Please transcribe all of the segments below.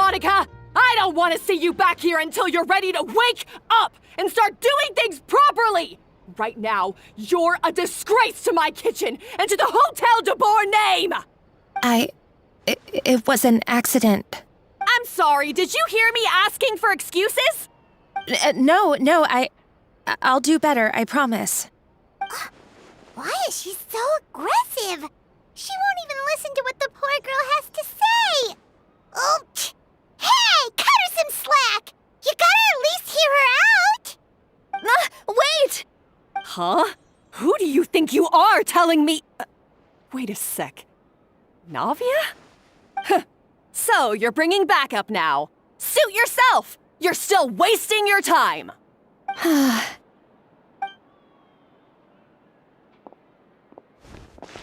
Monica! I don't want to see you back here until you're ready to wake up and start doing things properly! Right now, you're a disgrace to my kitchen and to the Hotel de Boer name! It was an accident. I'm sorry, did you hear me asking for excuses? No, I'll do better, I promise. Why is she so aggressive? She won't even listen to what the poor girl has to say. Oh, hey, cut her some slack. You gotta at least hear her out. Wait! Huh? Who do you think you are telling me? Wait a sec. Navia? Huh. So, you're bringing backup now. Suit yourself! You're still wasting your time!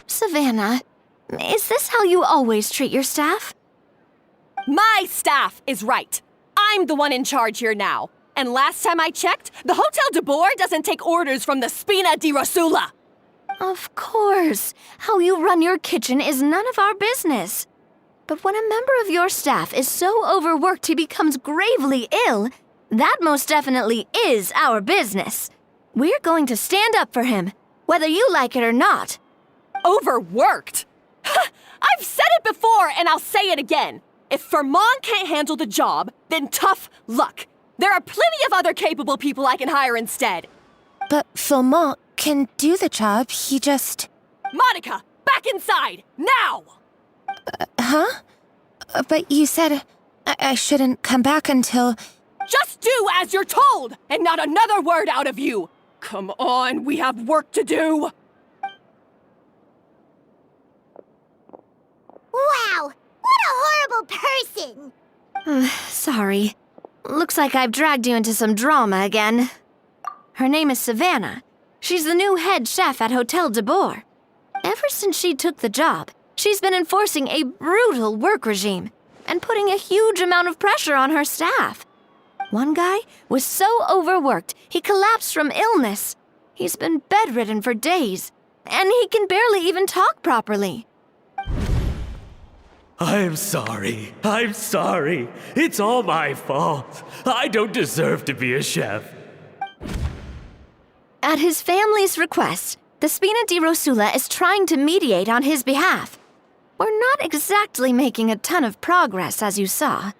Savannah, is this how you always treat your staff? My staff is right. I'm the one in charge here now. And last time I checked, the Hotel de Boer doesn't take orders from the Spina di Rosula. Of course. How you run your kitchen is none of our business. But when a member of your staff is so overworked he becomes gravely ill, that most definitely is our business. We're going to stand up for him, whether you like it or not. Overworked? I've said it before and I'll say it again. If Fermon can't handle the job, then tough luck. There are plenty of other capable people I can hire instead. But Philmont can do the job, he just... Monica, back inside, now! Huh? But you said I shouldn't come back until... Just do as you're told, and not another word out of you! Come on, we have work to do! Wow, what a horrible person! Sorry. Looks like I've dragged you into some drama again. Her name is Savannah. She's the new head chef at Hotel de Boer. Ever since she took the job, she's been enforcing a brutal work regime and putting a huge amount of pressure on her staff. One guy was so overworked, he collapsed from illness. He's been bedridden for days, and he can barely even talk properly. I'm sorry. It's all my fault. I don't deserve to be a chef. At his family's request, the Spina di Rosula is trying to mediate on his behalf. We're not exactly making a ton of progress, as you saw.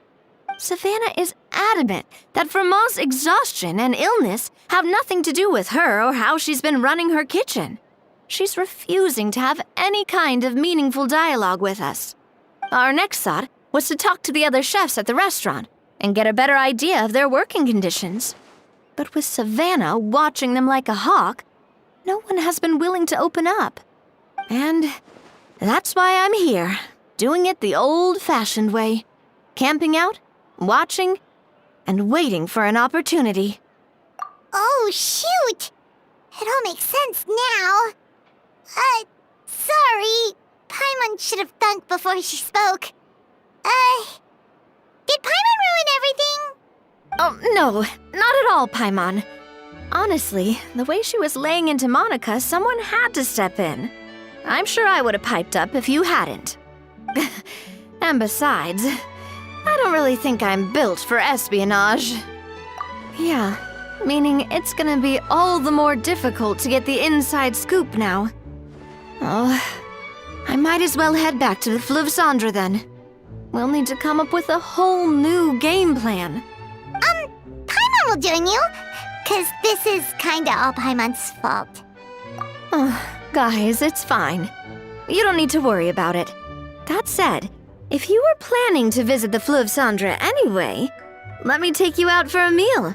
Savannah is adamant that Vermont's exhaustion and illness have nothing to do with her or how she's been running her kitchen. She's refusing to have any kind of meaningful dialogue with us. Our next thought was to talk to the other chefs at the restaurant and get a better idea of their working conditions. But with Savannah watching them like a hawk, no one has been willing to open up. And that's why I'm here, doing it the old-fashioned way. Camping out, watching, and waiting for an opportunity. Oh, shoot! It all makes sense now. Sorry. Paimon should have thunk before she spoke. Did Paimon ruin everything? Oh, no, not at all, Paimon. Honestly, the way she was laying into Monica, someone had to step in. I'm sure I would have piped up if you hadn't. And besides, I don't really think I'm built for espionage. Yeah, meaning it's gonna be all the more difficult to get the inside scoop now. Oh, I might as well head back to the Fleuve Cendre then. We'll need to come up with a whole new game plan. Paimon will join you, 'cause this is kinda all Paimon's fault. Oh, guys, it's fine. You don't need to worry about it. That said, if you were planning to visit the Fleuve Cendre anyway, let me take you out for a meal.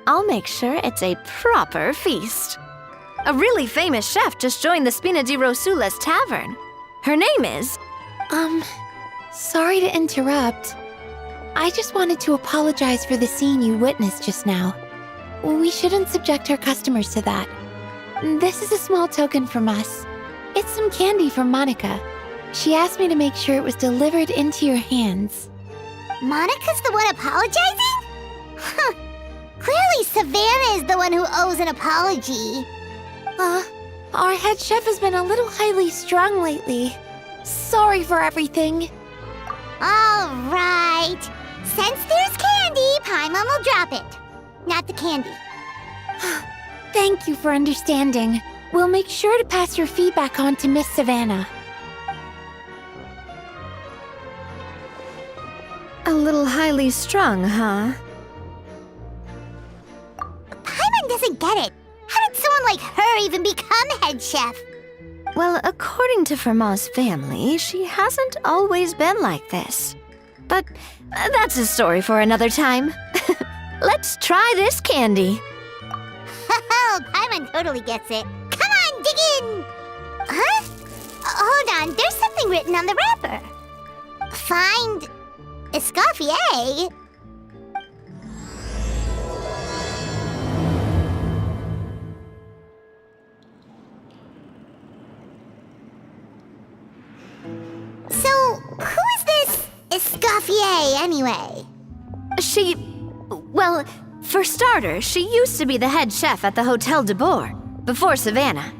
I'll make sure it's a proper feast. A really famous chef just joined the Spina di Rosula's tavern. Her name is... Sorry to interrupt. I just wanted to apologize for the scene you witnessed just now. We shouldn't subject our customers to that. This is a small token from us. It's some candy from Monica. She asked me to make sure it was delivered into your hands. Monica's the one apologizing? Huh. Clearly Savannah is the one who owes an apology. Our head chef has been a little highly strung lately. Sorry for everything. All right. Since there's candy, Paimon will drop it. Not the candy. Thank you for understanding. We'll make sure to pass your feedback on to Miss Savannah. A little highly strung, huh? Paimon doesn't get it. How did someone like her even become head chef? Well, according to Fermat's family, she hasn't always been like this. But that's a story for another time. Let's try this candy. Oh, Paimon totally gets it. Come on, dig in! Huh? Hold on, there's something written on the wrapper. Find Escoffier? So, who is this Escoffier anyway? Well, for starters, she used to be the head chef at the Hotel de Bourg, before Savannah.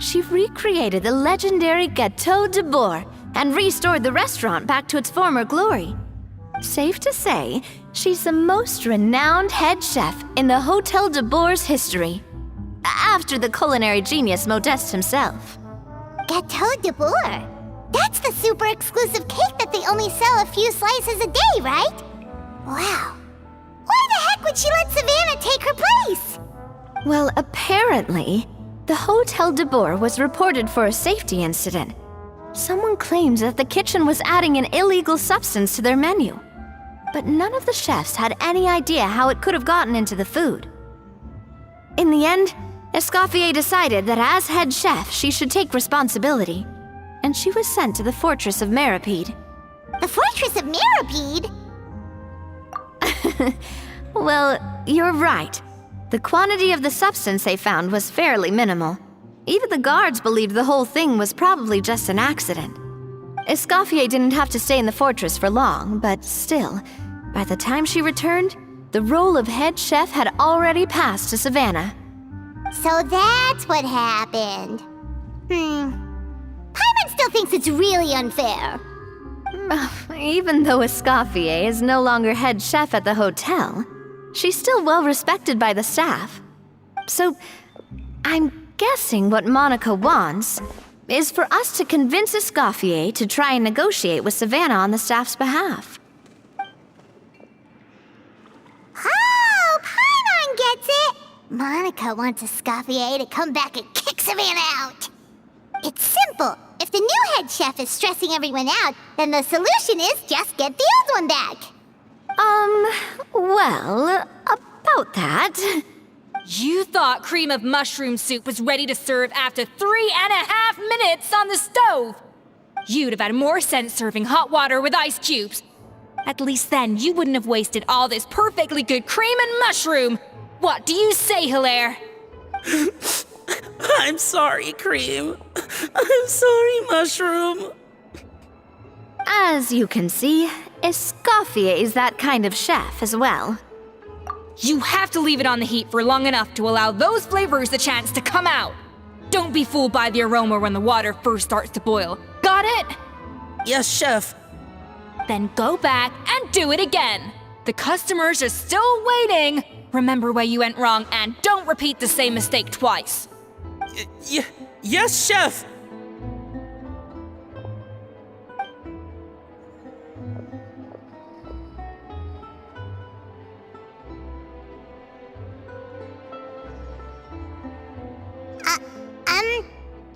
She recreated the legendary Gâteau de Bourg and restored the restaurant back to its former glory. Safe to say, she's the most renowned head chef in the Hotel de Bourg's history, after the culinary genius Modeste himself. Gâteau de Bourg? That's the super exclusive cake that they only sell a few slices a day, right? Wow. Why the heck would she let Savannah take her place? Well, apparently, the Hotel de Bourg was reported for a safety incident. Someone claims that the kitchen was adding an illegal substance to their menu. But none of the chefs had any idea how it could have gotten into the food. In the end, Escoffier decided that as head chef, she should take responsibility. And she was sent to the Fortress of Meripede. The Fortress of Meripede? Well, you're right. The quantity of the substance they found was fairly minimal. Even the guards believed the whole thing was probably just an accident. Escoffier didn't have to stay in the fortress for long, but still, by the time she returned, the role of head chef had already passed to Savannah. So that's what happened. Paimon still thinks it's really unfair. Even though Escoffier is no longer head chef at the hotel, she's still well respected by the staff. So, I'm guessing what Monica wants is for us to convince Escoffier to try and negotiate with Savannah on the staff's behalf. Oh, Paimon gets it! Monica wants Escoffier to come back and kick Savannah out. It's simple. If the new head chef is stressing everyone out, then the solution is just get the old one back. Well, about that. You thought cream of mushroom soup was ready to serve after 3.5 minutes on the stove. You'd have had more sense serving hot water with ice cubes. At least then you wouldn't have wasted all this perfectly good cream and mushroom. What do you say, Hilaire? I'm sorry, Cream. I'm sorry, Mushroom. As you can see, Escoffier is that kind of chef as well. You have to leave it on the heat for long enough to allow those flavors the chance to come out. Don't be fooled by the aroma when the water first starts to boil. Got it? Yes, Chef. Then go back and do it again. The customers are still waiting. Remember where you went wrong and don't repeat the same mistake twice. Yes, Chef.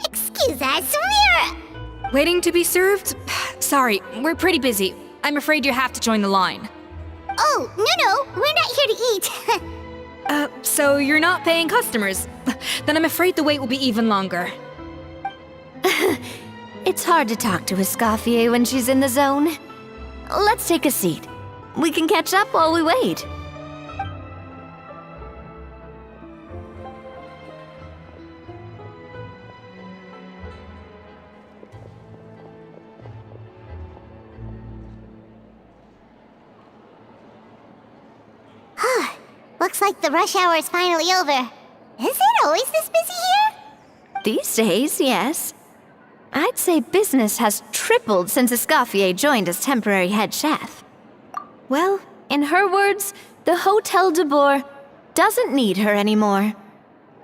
Excuse us, we're... Waiting to be served? Sorry, we're pretty busy. I'm afraid you have to join the line. Oh, no, we're not here to eat. So you're not paying customers? Then I'm afraid the wait will be even longer. It's hard to talk to Escoffier when she's in the zone. Let's take a seat. We can catch up while we wait. Looks like the rush hour is finally over. Is it always this busy here? These days, yes. I'd say business has tripled since Escoffier joined as temporary head chef. Well, in her words, the Hotel de Boer doesn't need her anymore.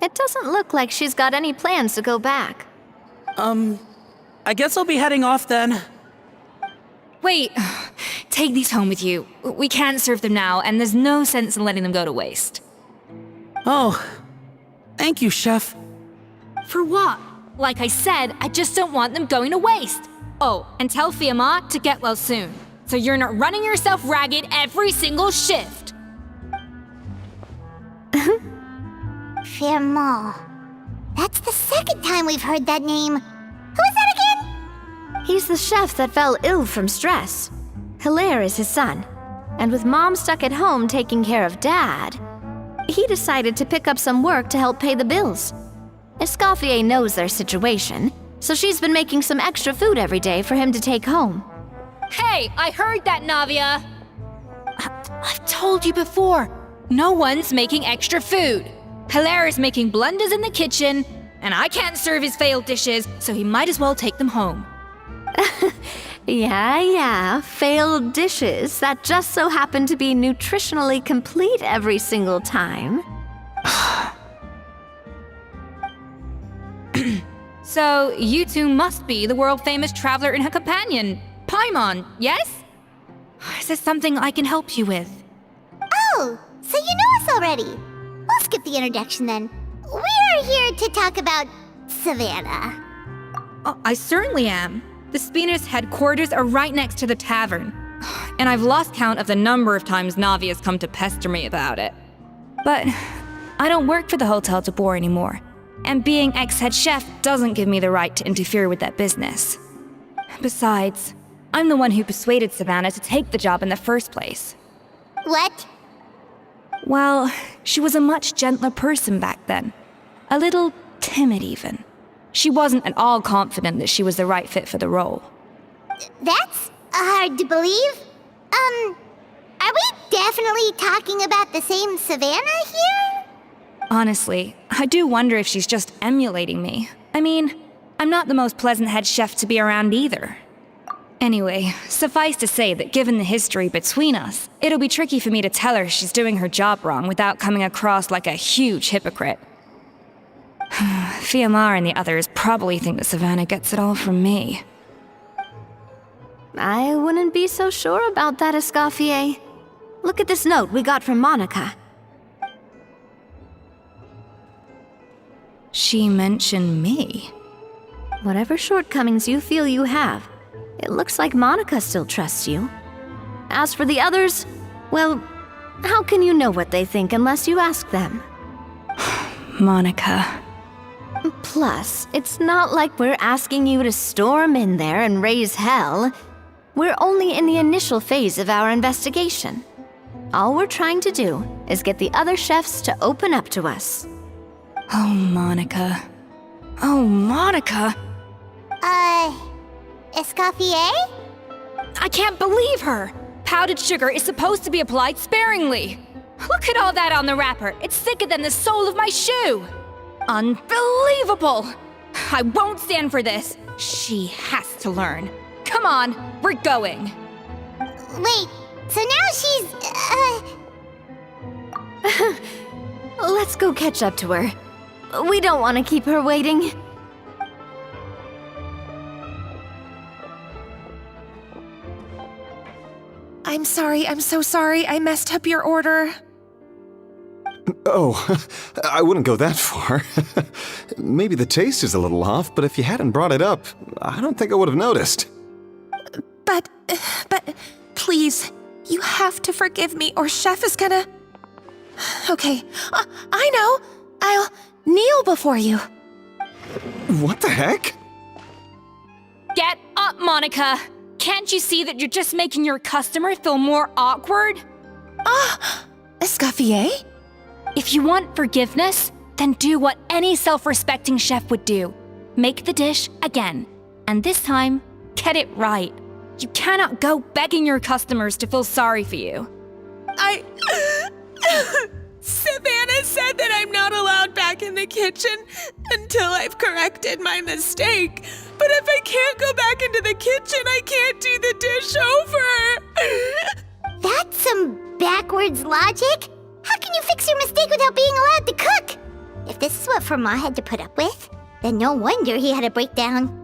It doesn't look like she's got any plans to go back. I guess I'll be heading off then. Wait, take these home with you. We can't serve them now, and there's no sense in letting them go to waste. Oh, thank you, Chef. For what? Like I said, I just don't want them going to waste. Oh, and tell Fiamma to get well soon, so you're not running yourself ragged every single shift. Firmo. That's the second time we've heard that name. Who is that again? He's the chef that fell ill from stress. Hilaire is his son. And with Mom stuck at home taking care of Dad, he decided to pick up some work to help pay the bills. Escoffier knows their situation, so she's been making some extra food every day for him to take home. Hey, I heard that, Navia! I've told you before, no one's making extra food. Hilaire is making blunders in the kitchen, and I can't serve his failed dishes, so he might as well take them home. Yeah, failed dishes that just so happen to be nutritionally complete every single time. So, you two must be the world-famous traveler and her companion, Paimon, yes? Is there something I can help you with? Oh, so you know us already. We'll skip the introduction then. We're here to talk about Savannah. I certainly am. The Spina's headquarters are right next to the tavern. And I've lost count of the number of times Navi has come to pester me about it. But I don't work for the Hotel de Boer anymore. And being ex-head chef doesn't give me the right to interfere with that business. Besides, I'm the one who persuaded Savannah to take the job in the first place. What? Well, she was a much gentler person back then. A little timid even. She wasn't at all confident that she was the right fit for the role. That's hard to believe. Are we definitely talking about the same Savannah here? Honestly, I do wonder if she's just emulating me. I mean, I'm not the most pleasant head chef to be around either. Anyway, suffice to say that given the history between us, it'll be tricky for me to tell her she's doing her job wrong without coming across like a huge hypocrite. Fiamma and the others probably think that Savannah gets it all from me. I wouldn't be so sure about that, Escoffier. Look at this note we got from Monica. She mentioned me. Whatever shortcomings you feel you have, it looks like Monica still trusts you. As for the others, well, how can you know what they think unless you ask them? Monica. Plus, it's not like we're asking you to storm in there and raise hell. We're only in the initial phase of our investigation. All we're trying to do is get the other chefs to open up to us. Oh, Monica. Oh, Monica! Escoffier? I can't believe her! Powdered sugar is supposed to be applied sparingly. Look at all that on the wrapper. It's thicker than the sole of my shoe. Unbelievable! I won't stand for this. She has to learn. Come on, we're going. Wait, so now she's, Let's go catch up to her. We don't want to keep her waiting. I'm sorry, I'm so sorry. I messed up your order. Oh, I wouldn't go that far. Maybe the taste is a little off, but if you hadn't brought it up, I don't think I would have noticed. But, please, you have to forgive me or Chef is gonna... Okay, I know. I'll kneel before you. What the heck? Get up, Monica! Can't you see that you're just making your customer feel more awkward? Escoffier? If you want forgiveness, then do what any self-respecting chef would do. Make the dish again. And this time, get it right. You cannot go begging your customers to feel sorry for you. Savannah said that I'm not allowed back in the kitchen until I've corrected my mistake. But if I can't go back into the kitchen, I can't do the dish over. That's some backwards logic. How can you fix your mistake without being allowed to cook? If this is what Fermat had to put up with, then no wonder he had a breakdown.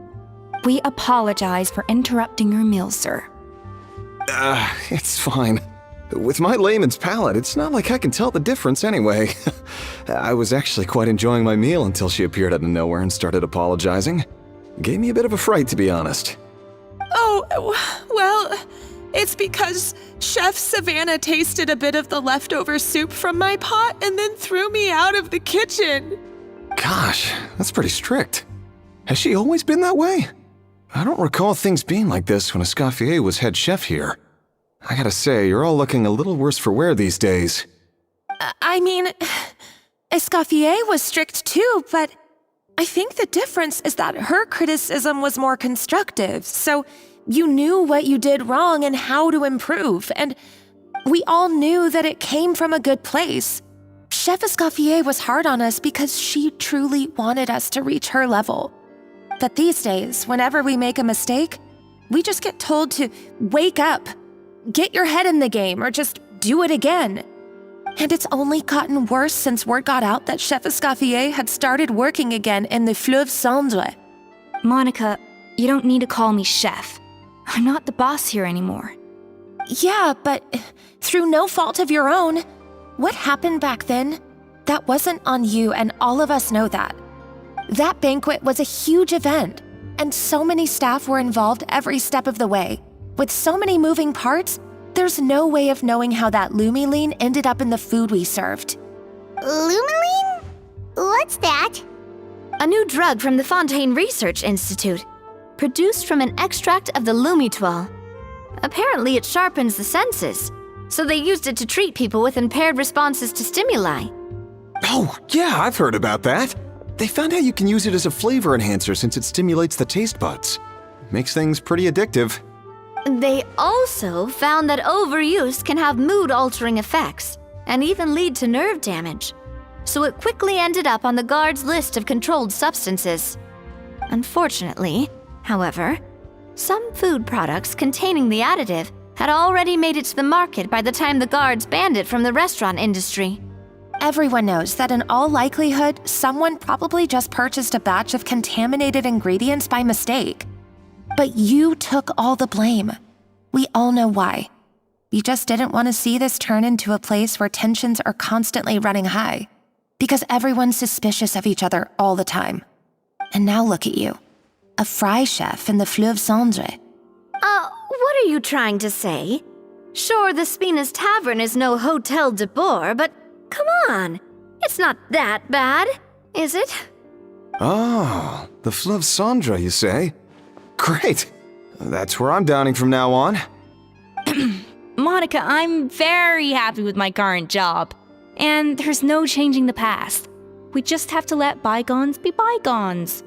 We apologize for interrupting your meal, sir. It's fine. With my layman's palate, it's not like I can tell the difference anyway. I was actually quite enjoying my meal until she appeared out of nowhere and started apologizing. Gave me a bit of a fright, to be honest. Oh, well, it's because Chef Savannah tasted a bit of the leftover soup from my pot and then threw me out of the kitchen. Gosh, that's pretty strict. Has she always been that way? I don't recall things being like this when Escoffier was head chef here. I gotta say, you're all looking a little worse for wear these days. I mean, Escoffier was strict too, but I think the difference is that her criticism was more constructive, so you knew what you did wrong and how to improve, and we all knew that it came from a good place. Chef Escoffier was hard on us because she truly wanted us to reach her level. But these days, whenever we make a mistake, we just get told to wake up, get your head in the game, or just do it again. And it's only gotten worse since word got out that Chef Escoffier had started working again in the Fleuve Cendre. Monica, you don't need to call me chef. I'm not the boss here anymore. Yeah, but through no fault of your own. What happened back then, that wasn't on you, and all of us know that. That banquet was a huge event, and so many staff were involved every step of the way. With so many moving parts, there's no way of knowing how that Lumiline ended up in the food we served. Lumiline? What's that? A new drug from the Fontaine Research Institute, produced from an extract of the Lumitoile. Apparently it sharpens the senses, so they used it to treat people with impaired responses to stimuli. Oh, yeah, I've heard about that. They found out you can use it as a flavor enhancer since it stimulates the taste buds. Makes things pretty addictive. They also found that overuse can have mood-altering effects, and even lead to nerve damage. So it quickly ended up on the guards' list of controlled substances. Unfortunately, however, some food products containing the additive had already made it to the market by the time the guards banned it from the restaurant industry. Everyone knows that in all likelihood, someone probably just purchased a batch of contaminated ingredients by mistake. But you took all the blame. We all know why. You just didn't want to see this turn into a place where tensions are constantly running high, because everyone's suspicious of each other all the time. And now look at you, a fry chef in the Fleuve Cendre. What are you trying to say? Sure, the Spina's Tavern is no Hotel de Boer, but come on, it's not that bad, is it? Oh, the Fleuve Cendre, you say? Great. That's where I'm dining from now on. Monica, I'm very happy with my current job. And there's no changing the past. We just have to let bygones be bygones.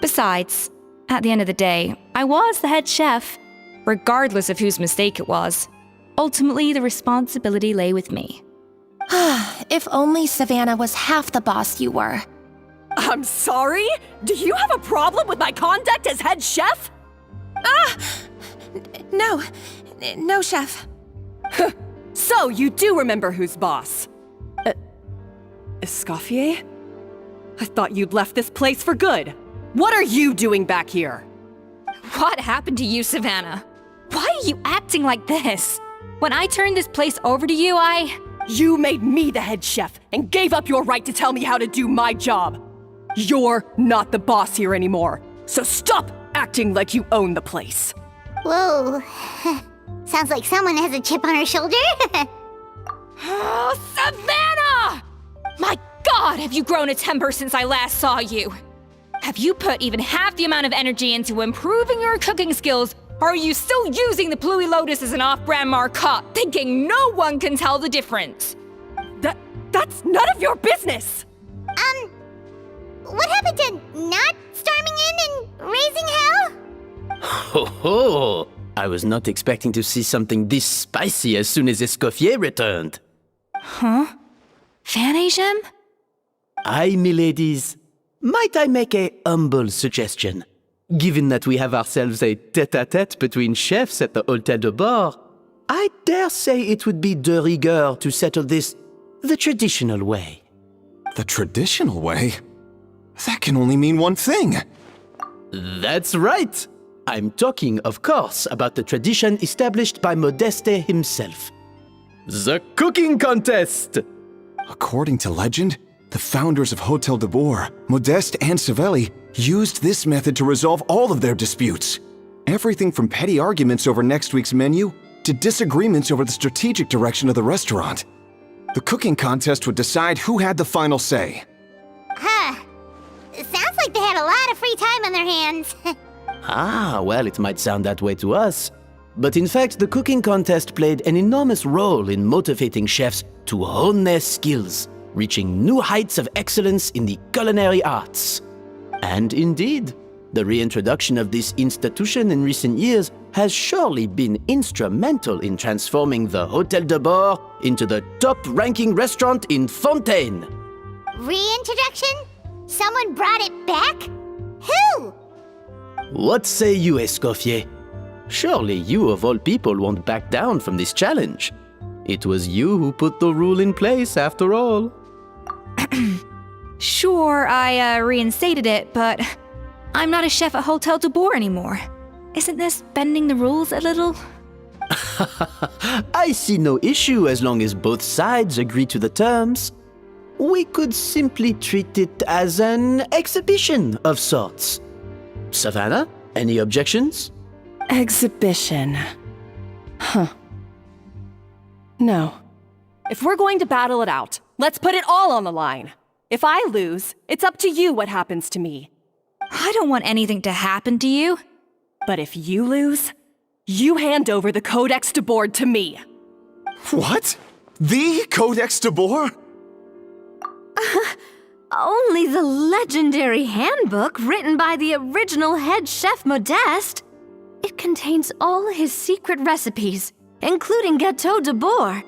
Besides, at the end of the day, I was the head chef, regardless of whose mistake it was. Ultimately, the responsibility lay with me. If only Savannah was half the boss you were. I'm sorry? Do you have a problem with my conduct as head chef? No, chef. So you do remember who's boss? Escoffier? I thought you'd left this place for good. What are you doing back here? What happened to you, Savannah? Why are you acting like this? When I turned this place over to you, You made me the head chef and gave up your right to tell me how to do my job. You're not the boss here anymore, so stop acting like you own the place. Whoa. Sounds like someone has a chip on her shoulder. Oh, Savannah! My God, have you grown a temper since I last saw you? Have you put even half the amount of energy into improving your cooking skills, or are you still using the Pluie Lotus as an off-brand marcotte, thinking no one can tell the difference? That's none of your business! What happened to not storming in and raising hell? Ho ho! I was not expecting to see something this spicy as soon as Escoffier returned. Huh? Fan Asian? Aye, miladies. Might I make a humble suggestion? Given that we have ourselves a tête-à-tête between chefs at the Hôtel de Bord, I dare say it would be de rigueur to settle this the traditional way. The traditional way? That can only mean one thing. That's right. I'm talking, of course, about the tradition established by Modeste himself. The cooking contest! According to legend, the founders of Hotel de Boer, Modeste and Savelli, used this method to resolve all of their disputes. Everything from petty arguments over next week's menu to disagreements over the strategic direction of the restaurant. The cooking contest would decide who had the final say. Huh. Sounds like they had a lot of free time on their hands. Ah, well, it might sound that way to us. But in fact, the cooking contest played an enormous role in motivating chefs to hone their skills, reaching new heights of excellence in the culinary arts. And indeed, the reintroduction of this institution in recent years has surely been instrumental in transforming the Hotel de Boer into the top-ranking restaurant in Fontaine. Reintroduction? Someone brought it back? Who? What say you, Escoffier? Surely you of all people won't back down from this challenge. It was you who put the rule in place, after all. Sure, I reinstated it, but I'm not a chef at Hotel de Boer anymore. Isn't this bending the rules a little? I see no issue as long as both sides agree to the terms. We could simply treat it as an exhibition of sorts. Savannah, any objections? Exhibition. Huh. No. If we're going to battle it out, let's put it all on the line. If I lose, it's up to you what happens to me. I don't want anything to happen to you. But if you lose, you hand over the Codex de Boer to me. What? The Codex de Boer? Only the legendary handbook written by the original head chef Modeste. It contains all his secret recipes, including Gâteau de Boer.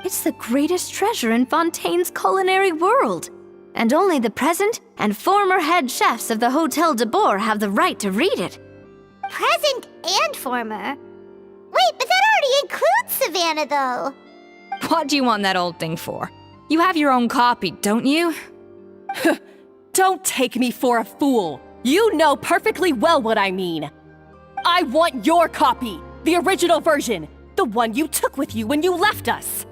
It's the greatest treasure in Fontaine's culinary world, and only the present and former head chefs of the Hotel de Boer have the right to read it. Present and former? Wait, but that already includes Savannah, though. What do you want that old thing for? You have your own copy, don't you? Don't take me for a fool. You know perfectly well what I mean. I want your copy, the original version, the one you took with you when you left us.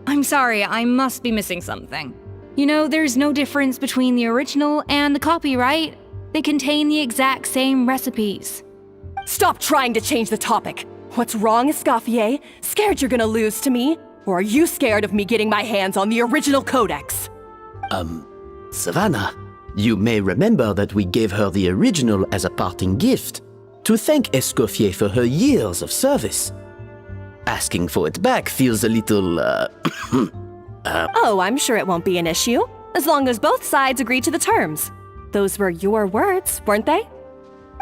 I'm sorry, I must be missing something. You know, there's no difference between the original and the copy, right? They contain the exact same recipes. Stop trying to change the topic. What's wrong, Escoffier? Scared you're gonna lose to me? Or are you scared of me getting my hands on the original Codex? Savannah, you may remember that we gave her the original as a parting gift, to thank Escoffier for her years of service. Asking for it back feels a little, Oh, I'm sure it won't be an issue, as long as both sides agree to the terms. Those were your words, weren't they?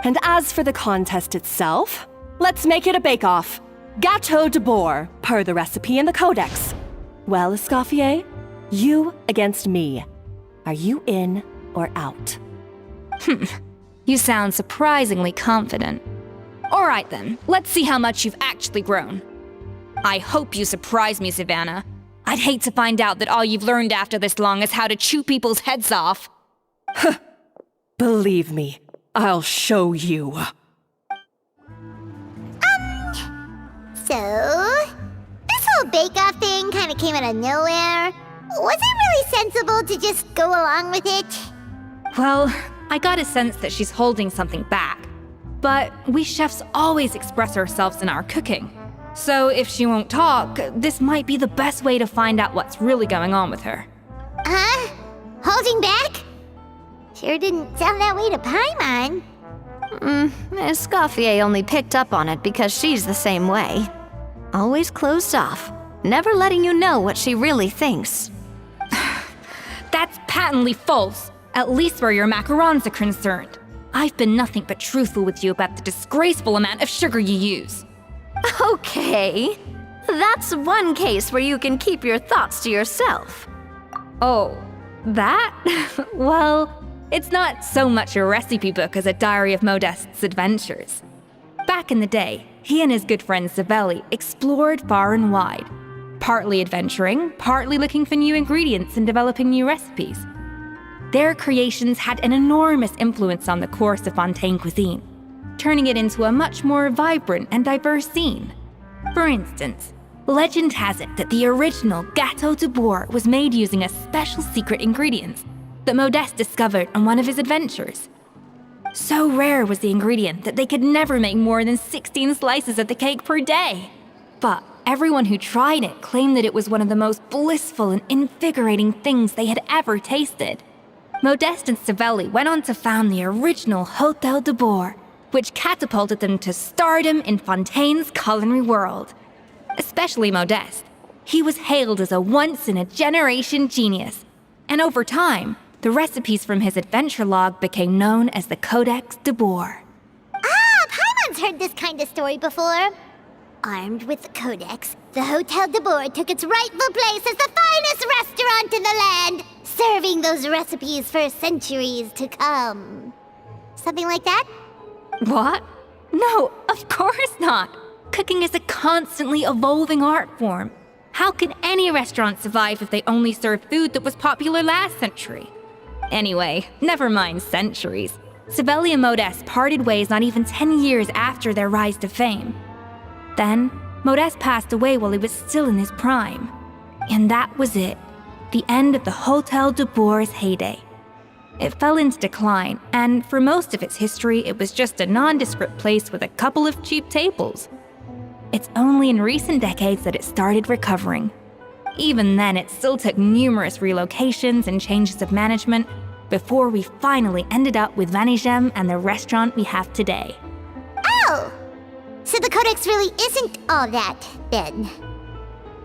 And as for the contest itself, let's make it a bake-off. Gâteau de Boer, per the recipe in the Codex. Well, Escoffier, you against me. Are you in or out? You sound surprisingly confident. All right then, let's see how much you've actually grown. I hope you surprise me, Savannah. I'd hate to find out that all you've learned after this long is how to chew people's heads off. Believe me, I'll show you. So, this whole bake-off thing kind of came out of nowhere. Was it really sensible to just go along with it? Well, I got a sense that she's holding something back. But we chefs always express ourselves in our cooking. So if she won't talk, this might be the best way to find out what's really going on with her. Huh? Holding back? Sure didn't sound that way to Paimon. Escoffier only picked up on it because she's the same way. Always closed off, never letting you know what she really thinks. That's patently false, at least where your macarons are concerned. I've been nothing but truthful with you about the disgraceful amount of sugar you use. Okay, that's one case where you can keep your thoughts to yourself. Oh, that? Well, it's not so much a recipe book as a diary of Modeste's adventures. Back in the day, he and his good friend Savelli explored far and wide, partly adventuring, partly looking for new ingredients and developing new recipes. Their creations had an enormous influence on the course of Fontaine cuisine, turning it into a much more vibrant and diverse scene. For instance, legend has it that the original Gâteau de Bourg was made using a special secret ingredient that Modeste discovered on one of his adventures. So rare was the ingredient that they could never make more than 16 slices of the cake per day. But everyone who tried it claimed that it was one of the most blissful and invigorating things they had ever tasted. Modeste and Savelli went on to found the original Hôtel de Bourg, which catapulted them to stardom in Fontaine's culinary world. Especially Modeste. He was hailed as a once-in-a-generation genius, and over time, the recipes from his adventure log became known as the Codex de Bourg. Paimon's heard this kind of story before. Armed with the Codex, the Hôtel de Bourg took its rightful place as the finest restaurant in the land, serving those recipes for centuries to come. Something like that? What? No, of course not. Cooking is a constantly evolving art form. How could any restaurant survive if they only served food that was popular last century? Anyway, never mind centuries. Savelli and Modeste parted ways not even 10 years after their rise to fame. Then, Modeste passed away while he was still in his prime. And that was it. The end of the Hôtel de Bourg's heyday. It fell into decline, and for most of its history, it was just a nondescript place with a couple of cheap tables. It's only in recent decades that it started recovering. Even then, it still took numerous relocations and changes of management before we finally ended up with Vanigem and the restaurant we have today. Oh! So the Codex really isn't all that, then.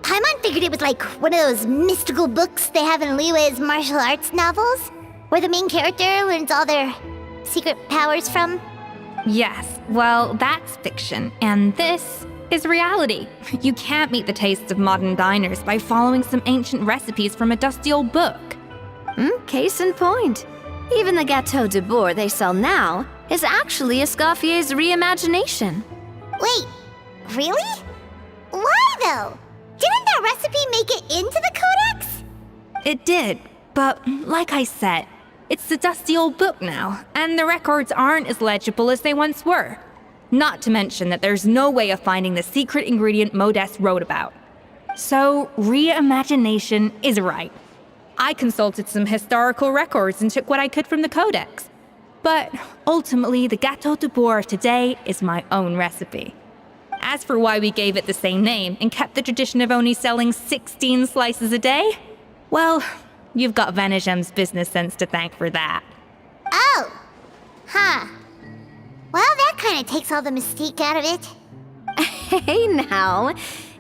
Paimon figured it was like one of those mystical books they have in Liyue's martial arts novels, where the main character learns all their secret powers from. Yes, well, that's fiction, and this is reality. You can't meet the tastes of modern diners by following some ancient recipes from a dusty old book. Case in point. Even the Gâteau de Bourg they sell now is actually Escoffier's reimagination. Wait, really? Why though? Didn't that recipe make it into the Codex? It did, but like I said, it's the dusty old book now, and the records aren't as legible as they once were. Not to mention that there's no way of finding the secret ingredient Modeste wrote about. So, reimagination is right. I consulted some historical records and took what I could from the Codex. But ultimately, the Gâteau de Bourg of today is my own recipe. As for why we gave it the same name and kept the tradition of only selling 16 slices a day, well, you've got Vanigem's business sense to thank for that. Oh. Huh. Well, that kind of takes all the mystique out of it. Hey now,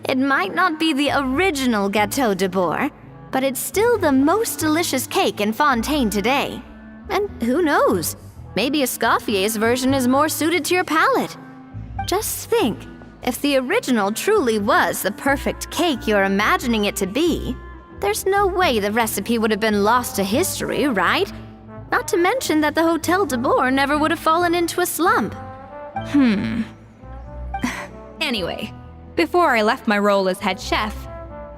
it might not be the original Gâteau de Bourg, but it's still the most delicious cake in Fontaine today. And who knows, maybe Escoffier's version is more suited to your palate. Just think, if the original truly was the perfect cake you're imagining it to be, there's no way the recipe would have been lost to history, right? Not to mention that the Hôtel de Bourg never would have fallen into a slump. Anyway, before I left my role as head chef,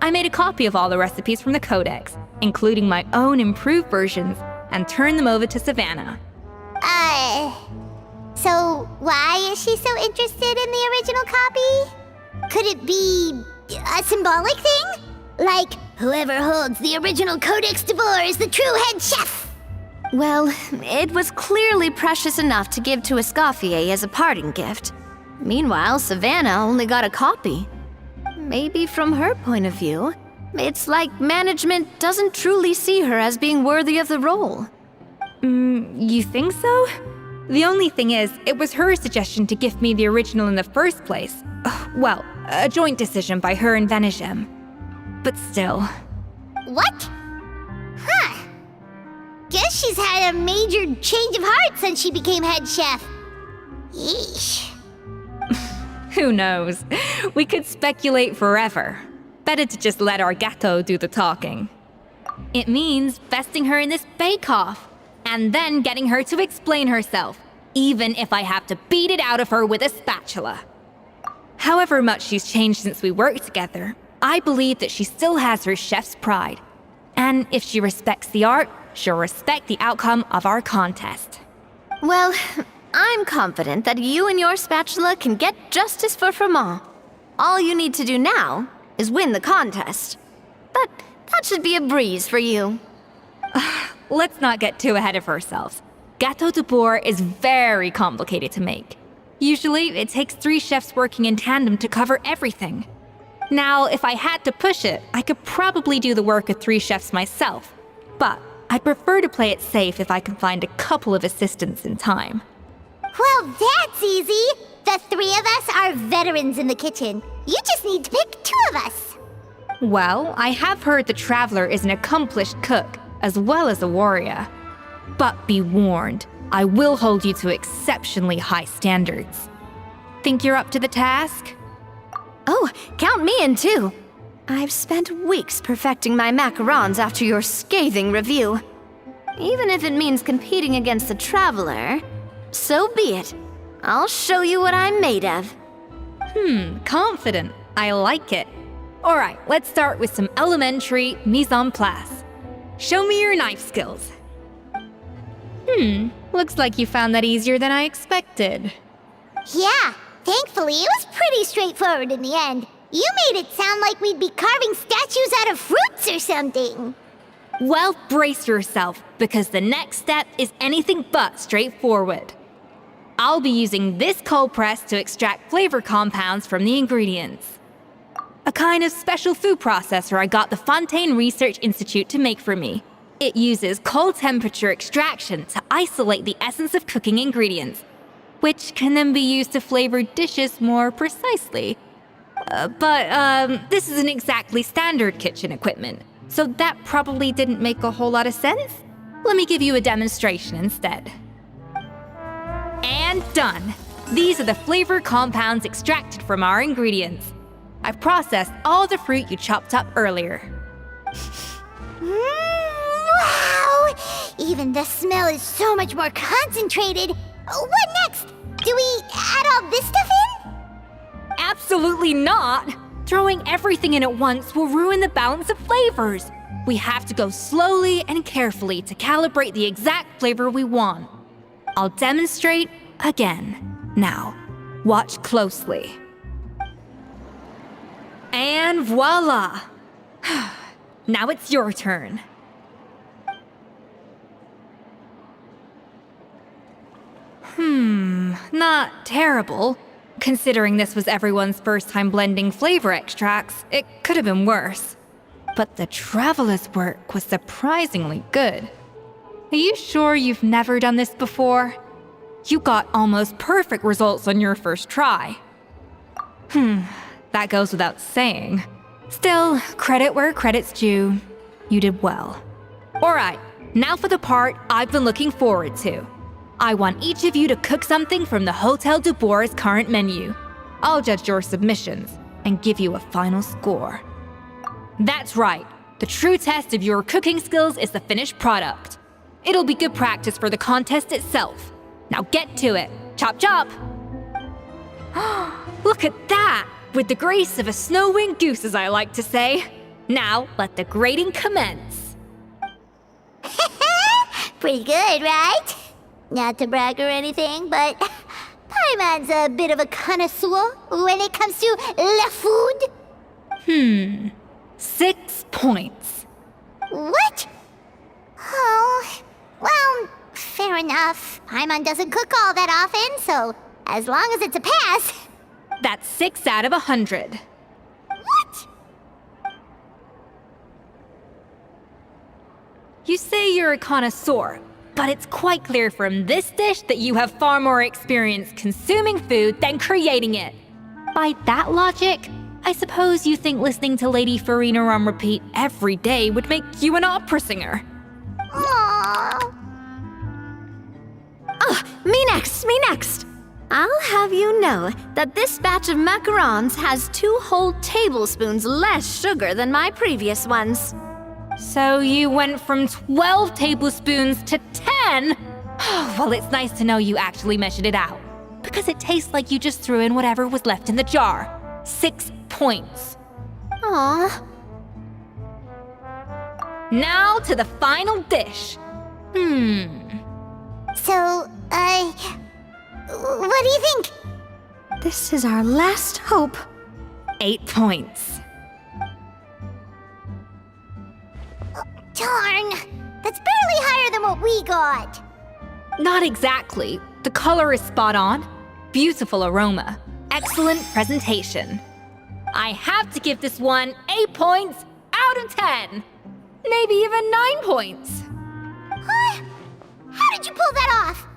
I made a copy of all the recipes from the Codex, including my own improved versions, and turned them over to Savannah. So why is she so interested in the original copy? Could it be a symbolic thing? Like, whoever holds the original Codex de Bourg is the true head chef? Well, it was clearly precious enough to give to Escoffier as a parting gift. Meanwhile, Savannah only got a copy. Maybe from her point of view, it's like management doesn't truly see her as being worthy of the role. You think so? The only thing is, it was her suggestion to gift me the original in the first place. Well, a joint decision by her and Vanigem. But still. What? Huh. Guess she's had a major change of heart since she became head chef. Yeesh. Who knows? We could speculate forever. Better to just let our gâteau do the talking. It means besting her in this bake-off, and then getting her to explain herself, even if I have to beat it out of her with a spatula. However much she's changed since we worked together, I believe that she still has her chef's pride. And if she respects the art, she'll respect the outcome of our contest. Well, I'm confident that you and your spatula can get justice for Froment. All you need to do now is win the contest. But that should be a breeze for you. Let's not get too ahead of ourselves. Gâteau de bourg is very complicated to make. Usually, it takes 3 chefs working in tandem to cover everything. Now, if I had to push it, I could probably do the work of 3 chefs myself. But I'd prefer to play it safe if I can find a couple of assistants in time. Well, that's easy. The 3 of us are veterans in the kitchen. You just need to pick 2 of us. Well, I have heard the Traveler is an accomplished cook, as well as a warrior. But be warned, I will hold you to exceptionally high standards. Think you're up to the task? Oh, count me in too. I've spent weeks perfecting my macarons after your scathing review. Even if it means competing against the Traveler, so be it. I'll show you what I'm made of. Confident. I like it. Alright, let's start with some elementary mise en place. Show me your knife skills. Looks like you found that easier than I expected. Yeah, thankfully it was pretty straightforward in the end. You made it sound like we'd be carving statues out of fruits or something. Well, brace yourself, because the next step is anything but straightforward. I'll be using this cold press to extract flavor compounds from the ingredients. A kind of special food processor I got the Fontaine Research Institute to make for me. It uses cold temperature extraction to isolate the essence of cooking ingredients, which can then be used to flavor dishes more precisely. But this isn't exactly standard kitchen equipment, so that probably didn't make a whole lot of sense. Let me give you a demonstration instead. And done! These are the flavor compounds extracted from our ingredients. I've processed all the fruit you chopped up earlier. Wow! Even the smell is so much more concentrated. What next? Do we add all this stuff in? Absolutely not! Throwing everything in at once will ruin the balance of flavors. We have to go slowly and carefully to calibrate the exact flavor we want. I'll demonstrate again. Now, watch closely. And voila! Now it's your turn. Not terrible. Considering this was everyone's first time blending flavor extracts, it could have been worse. But the Traveler's work was surprisingly good. Are you sure you've never done this before? You got almost perfect results on your first try. That goes without saying. Still, credit where credit's due. You did well. Alright, now for the part I've been looking forward to. I want each of you to cook something from the Hotel du Bourg's current menu. I'll judge your submissions and give you a final score. That's right. The true test of your cooking skills is the finished product. It'll be good practice for the contest itself. Now get to it. Chop chop! Look at that! With the grace of a snow-winged goose, as I like to say. Now, let the grating commence. Pretty good, right? Not to brag or anything, but Paimon's a bit of a connoisseur when it comes to la food. 6 points. What? Oh, well, fair enough. Paimon doesn't cook all that often, so as long as it's a pass. That's 6 out of 100. What? You say you're a connoisseur, but it's quite clear from this dish that you have far more experience consuming food than creating it. By that logic, I suppose you think listening to Lady Farina on repeat every day would make you an opera singer. Aww. Me next! I'll have you know that this batch of macarons has 2 whole tablespoons less sugar than my previous ones. So you went from 12 tablespoons to 10? Well, it's nice to know you actually measured it out. Because it tastes like you just threw in whatever was left in the jar. 6 points. Aw. Now to the final dish. So, what do you think? This is our last hope. 8 points. Darn, that's barely higher than what we got. Not exactly. The color is spot on. Beautiful aroma. Excellent presentation. I have to give this one 8 points out of 10. Maybe even 9 points. Huh? How did you pull that off?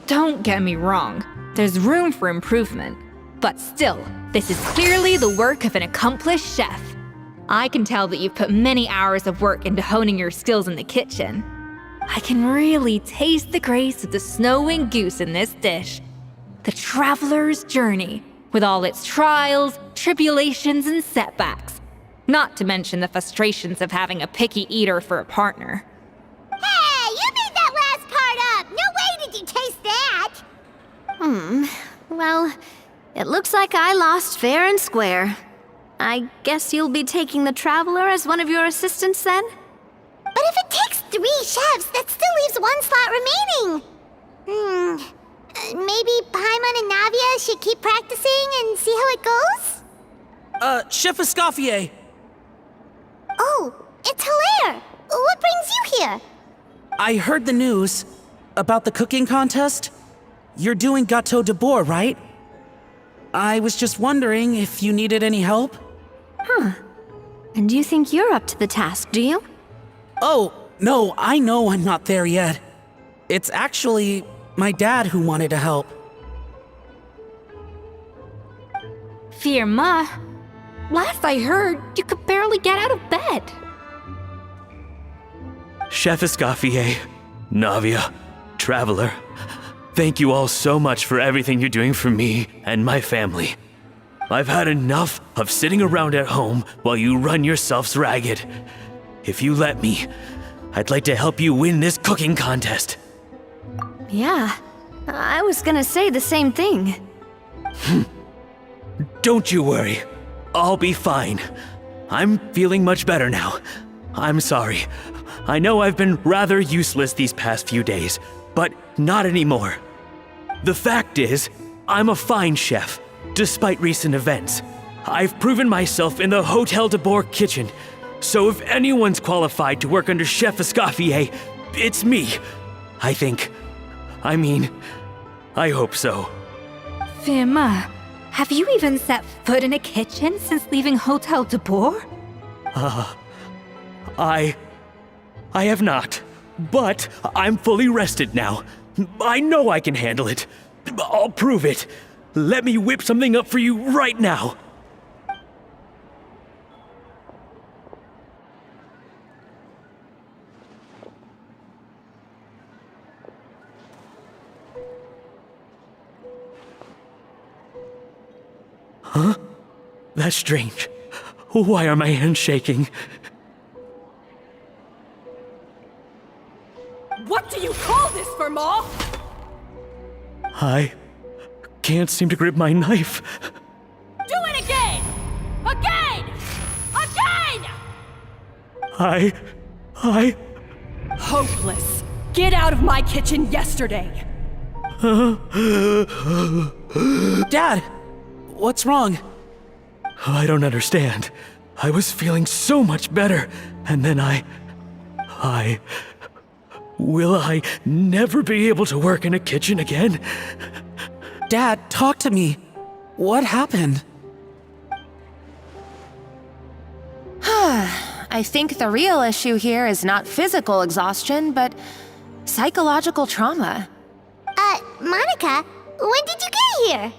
Don't get me wrong. There's room for improvement. But still, this is clearly the work of an accomplished chef. I can tell that you've put many hours of work into honing your skills in the kitchen. I can really taste the grace of the snow-winged goose in this dish. The traveler's journey, with all its trials, tribulations, and setbacks. Not to mention the frustrations of having a picky eater for a partner. Hey, you made that last part up! No way did you taste that! Well, it looks like I lost fair and square. I guess you'll be taking the Traveler as one of your assistants then? But if it takes 3 chefs, that still leaves 1 slot remaining. Maybe Paimon and Navia should keep practicing and see how it goes? Chef Escoffier! Oh, it's Hilaire! What brings you here? I heard the news about the cooking contest. You're doing Gâteau de Bois, right? I was just wondering if you needed any help. And you think you're up to the task, do you? Oh, no, I know I'm not there yet. It's actually my dad who wanted to help. Firma, last I heard, you could barely get out of bed. Chef Escoffier, Navia, Traveler, thank you all so much for everything you're doing for me and my family. I've had enough of sitting around at home while you run yourselves ragged. If you let me, I'd like to help you win this cooking contest. Yeah, I was gonna say the same thing. Don't you worry. I'll be fine. I'm feeling much better now. I'm sorry. I know I've been rather useless these past few days, but not anymore. The fact is, I'm a fine chef, despite recent events. I've proven myself in the Hotel de Bois kitchen, so if anyone's qualified to work under Chef Escoffier, it's me. I think. I hope so. Firma, have you even set foot in a kitchen since leaving Hotel de Bois? I have not, but I'm fully rested now. I know I can handle it. I'll prove it. Let me whip something up for you right now. Huh? That's strange. Why are my hands shaking? What do you call this, Firma? I can't seem to grip my knife. Do it again! Again! Again! I... Hopeless. Get out of my kitchen yesterday. Dad, what's wrong? I don't understand. I was feeling so much better, and then Will I never be able to work in a kitchen again? Dad, talk to me. What happened? I think the real issue here is not physical exhaustion, but psychological trauma. Monica, when did you get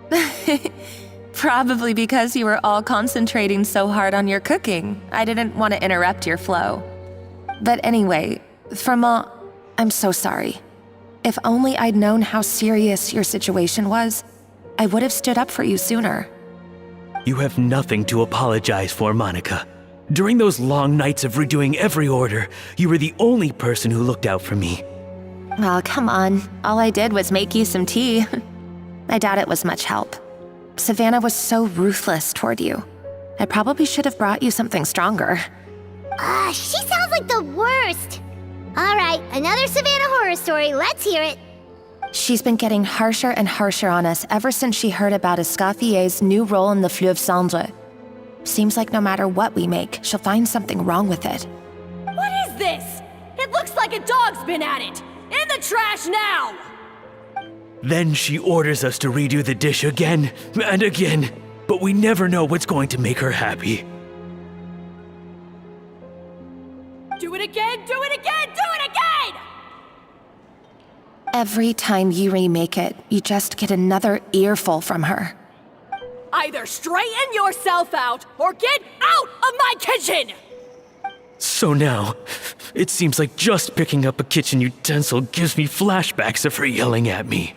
here? Probably because you were all concentrating so hard on your cooking. I didn't want to interrupt your flow. But anyway, Firma, I'm so sorry. If only I'd known how serious your situation was, I would have stood up for you sooner. You have nothing to apologize for, Monica. During those long nights of redoing every order, you were the only person who looked out for me. Oh, come on. All I did was make you some tea. I doubt it was much help. Savannah was so ruthless toward you. I probably should have brought you something stronger. She sounds like the worst. All right, another Savannah horror story. Let's hear it. She's been getting harsher and harsher on us ever since she heard about Escaffier's new role in the Fleuve Cendre. Seems like no matter what we make, she'll find something wrong with it. What is this? It looks like a dog's been at it! In the trash now! Then she orders us to redo the dish again and again, but we never know what's going to make her happy. Do it again, do it again, do it again! Every time you remake it, you just get another earful from her. Either straighten yourself out or get out of my kitchen! So now, it seems like just picking up a kitchen utensil gives me flashbacks of her yelling at me.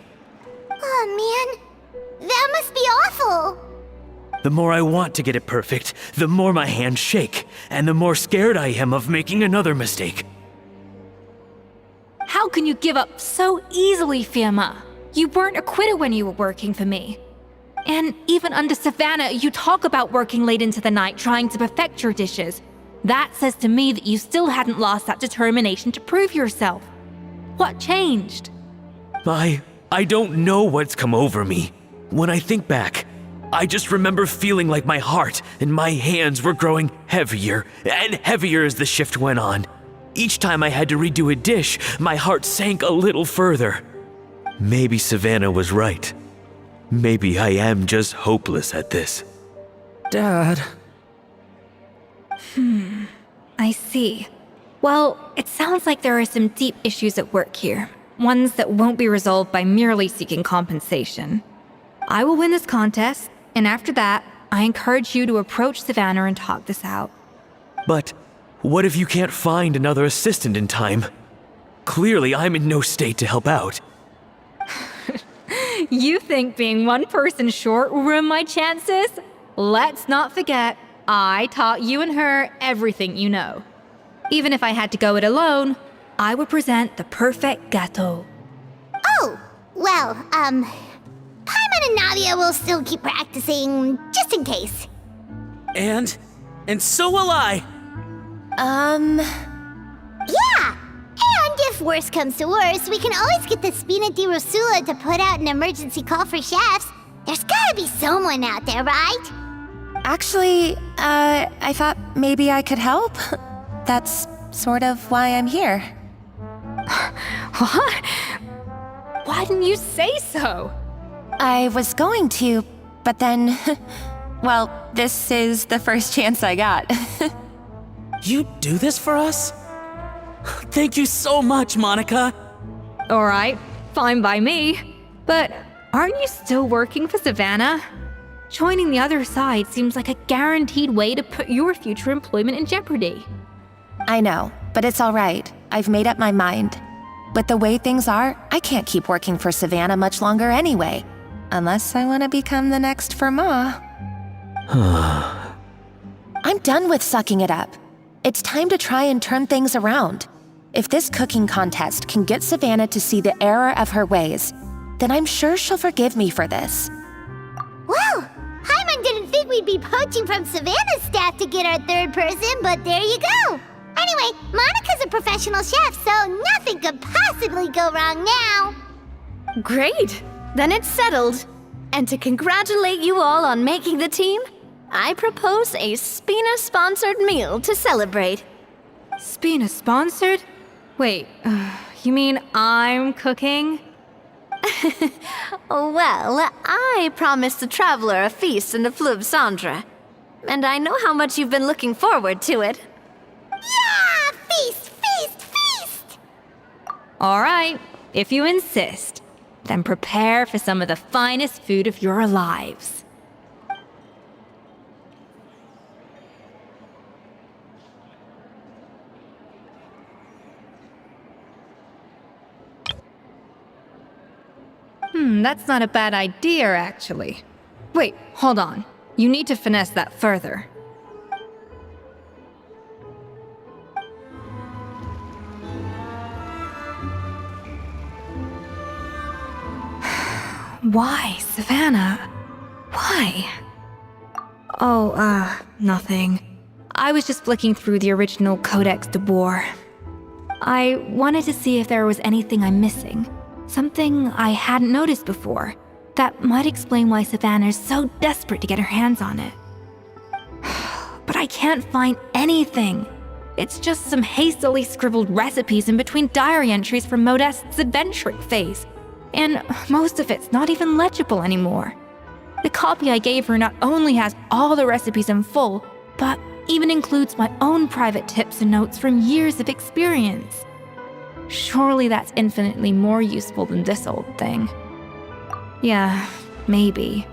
Oh man, that must be awful. The more I want to get it perfect, the more my hands shake, and the more scared I am of making another mistake. How can you give up so easily, Fiamma? You weren't a quitter when you were working for me. And even under Savannah, you talk about working late into the night trying to perfect your dishes. That says to me that you still hadn't lost that determination to prove yourself. What changed? I don't know what's come over me. When I think back, I just remember feeling like my heart and my hands were growing heavier and heavier as the shift went on. Each time I had to redo a dish, my heart sank a little further. Maybe Savannah was right. Maybe I am just hopeless at this. Dad. I see. Well, it sounds like there are some deep issues at work here. Ones that won't be resolved by merely seeking compensation. I will win this contest, and after that, I encourage you to approach Savannah and talk this out. But what if you can't find another assistant in time? Clearly, I'm in no state to help out. You think being one person short will ruin my chances? Let's not forget, I taught you and her everything you know. Even if I had to go it alone, I would present the perfect gâteau. Oh, well, Paimon and Navia will still keep practicing, just in case. And so will I. Yeah! And if worse comes to worse, we can always get the Spina di Rosula to put out an emergency call for chefs. There's gotta be someone out there, right? Actually, I thought maybe I could help. That's sort of why I'm here. What? Why didn't you say so? I was going to, but then... well, this is the first chance I got. You do this for us? Thank you so much, Monica. All right, fine by me. But aren't you still working for Savannah? Joining the other side seems like a guaranteed way to put your future employment in jeopardy. I know, but it's all right. I've made up my mind. With the way things are, I can't keep working for Savannah much longer anyway. Unless I want to become the next Firma. I'm done with sucking it up. It's time to try and turn things around. If this cooking contest can get Savannah to see the error of her ways, then I'm sure she'll forgive me for this. Well, Paimon didn't think we'd be poaching from Savannah's staff to get our third person, but there you go. Anyway, Monica's a professional chef, so nothing could possibly go wrong now. Great! Then it's settled. And to congratulate you all on making the team, I propose a Spina-sponsored meal to celebrate. Spina sponsored? Wait, you mean I'm cooking? Well, I promised the traveler a feast in the Fleuve Cendre. And I know how much you've been looking forward to it. Yeah! Feast, feast, feast! All right, if you insist, then prepare for some of the finest food of your lives. That's not a bad idea, actually. Wait, hold on. You need to finesse that further. Why, Savannah? Why? Oh, nothing. I was just flicking through the original Codex de Boer. I wanted to see if there was anything I'm missing. Something I hadn't noticed before. That might explain why Savannah's so desperate to get her hands on it. But I can't find anything. It's just some hastily scribbled recipes in between diary entries from Modeste's adventuring phase. And most of it's not even legible anymore. The copy I gave her not only has all the recipes in full, but even includes my own private tips and notes from years of experience. Surely that's infinitely more useful than this old thing. Yeah, maybe.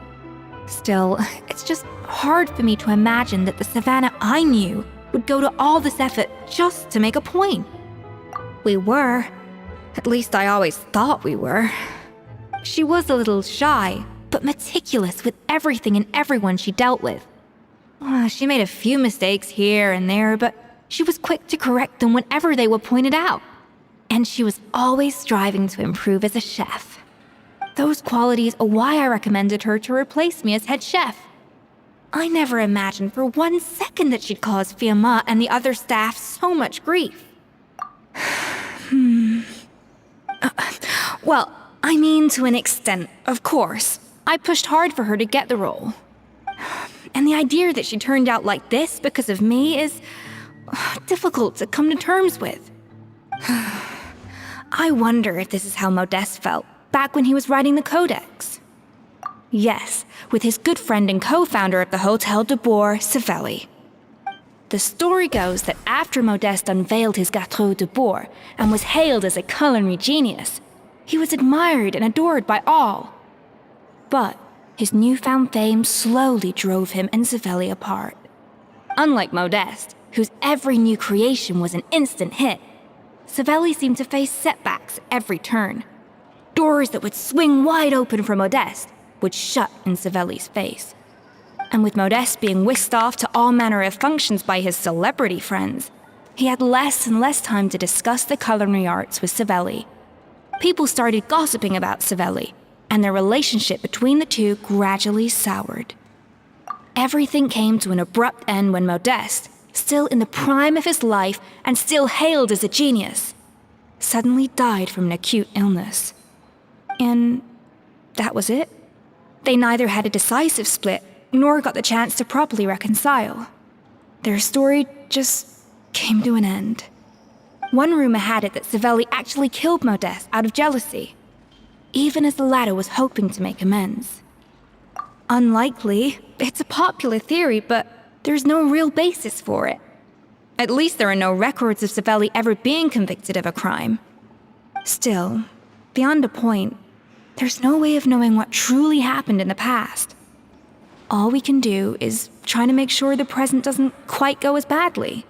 Still, it's just hard for me to imagine that the Savannah I knew would go to all this effort just to make a point. We were. At least I always thought we were. She was a little shy, but meticulous with everything and everyone she dealt with. She made a few mistakes here and there, but she was quick to correct them whenever they were pointed out. And she was always striving to improve as a chef. Those qualities are why I recommended her to replace me as head chef. I never imagined for 1 second that she'd cause Fiamma and the other staff so much grief. Well, I mean to an extent, of course. I pushed hard for her to get the role. And the idea that she turned out like this because of me is difficult to come to terms with. I wonder if this is how Modeste felt back when he was writing the Codex. Yes, with his good friend and co-founder of the Hotel de Boer, Savelli. The story goes that after Modeste unveiled his Gâteau de Boer and was hailed as a culinary genius, he was admired and adored by all. But his newfound fame slowly drove him and Savelli apart. Unlike Modeste, whose every new creation was an instant hit, Savelli seemed to face setbacks at every turn. Doors that would swing wide open for Modeste would shut in Savelli's face. And with Modeste being whisked off to all manner of functions by his celebrity friends, he had less and less time to discuss the culinary arts with Savelli. People started gossiping about Savelli, and their relationship between the two gradually soured. Everything came to an abrupt end when Modeste, still in the prime of his life and still hailed as a genius, suddenly died from an acute illness. And that was it. They neither had a decisive split nor got the chance to properly reconcile. Their story just came to an end. One rumor had it that Savelli actually killed Modeste out of jealousy, even as the latter was hoping to make amends. Unlikely, it's a popular theory, but there's no real basis for it. At least there are no records of Savelli ever being convicted of a crime. Still, beyond a point, there's no way of knowing what truly happened in the past. All we can do is try to make sure the present doesn't quite go as badly.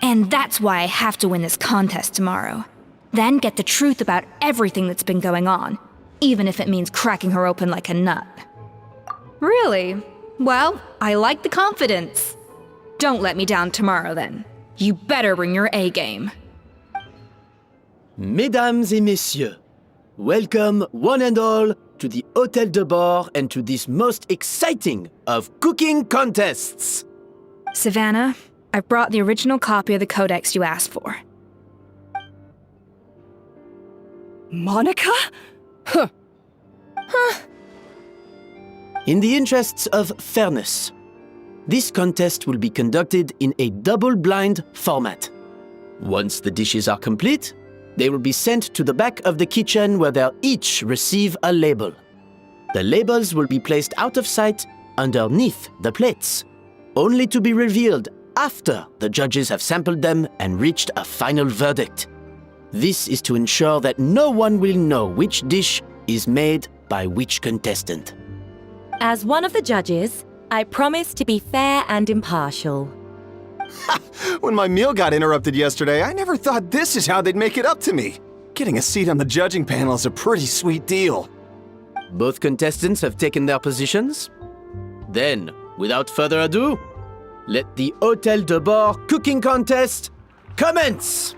And that's why I have to win this contest tomorrow. Then get the truth about everything that's been going on, even if it means cracking her open like a nut. Really? Well, I like the confidence. Don't let me down tomorrow, then. You better bring your A game. Mesdames et messieurs, welcome one and all to the Hotel de Boer and to this most exciting of cooking contests. Savannah, I've brought the original copy of the Codex you asked for. Monica? Huh. In the interests of fairness, this contest will be conducted in a double-blind format. Once the dishes are complete, they will be sent to the back of the kitchen where they'll each receive a label. The labels will be placed out of sight underneath the plates, only to be revealed after the judges have sampled them and reached a final verdict. This is to ensure that no one will know which dish is made by which contestant. As one of the judges, I promise to be fair and impartial. When my meal got interrupted yesterday, I never thought this is how they'd make it up to me. Getting a seat on the judging panel is a pretty sweet deal. Both contestants have taken their positions? Then, without further ado, let the Hotel de Boer cooking contest commence!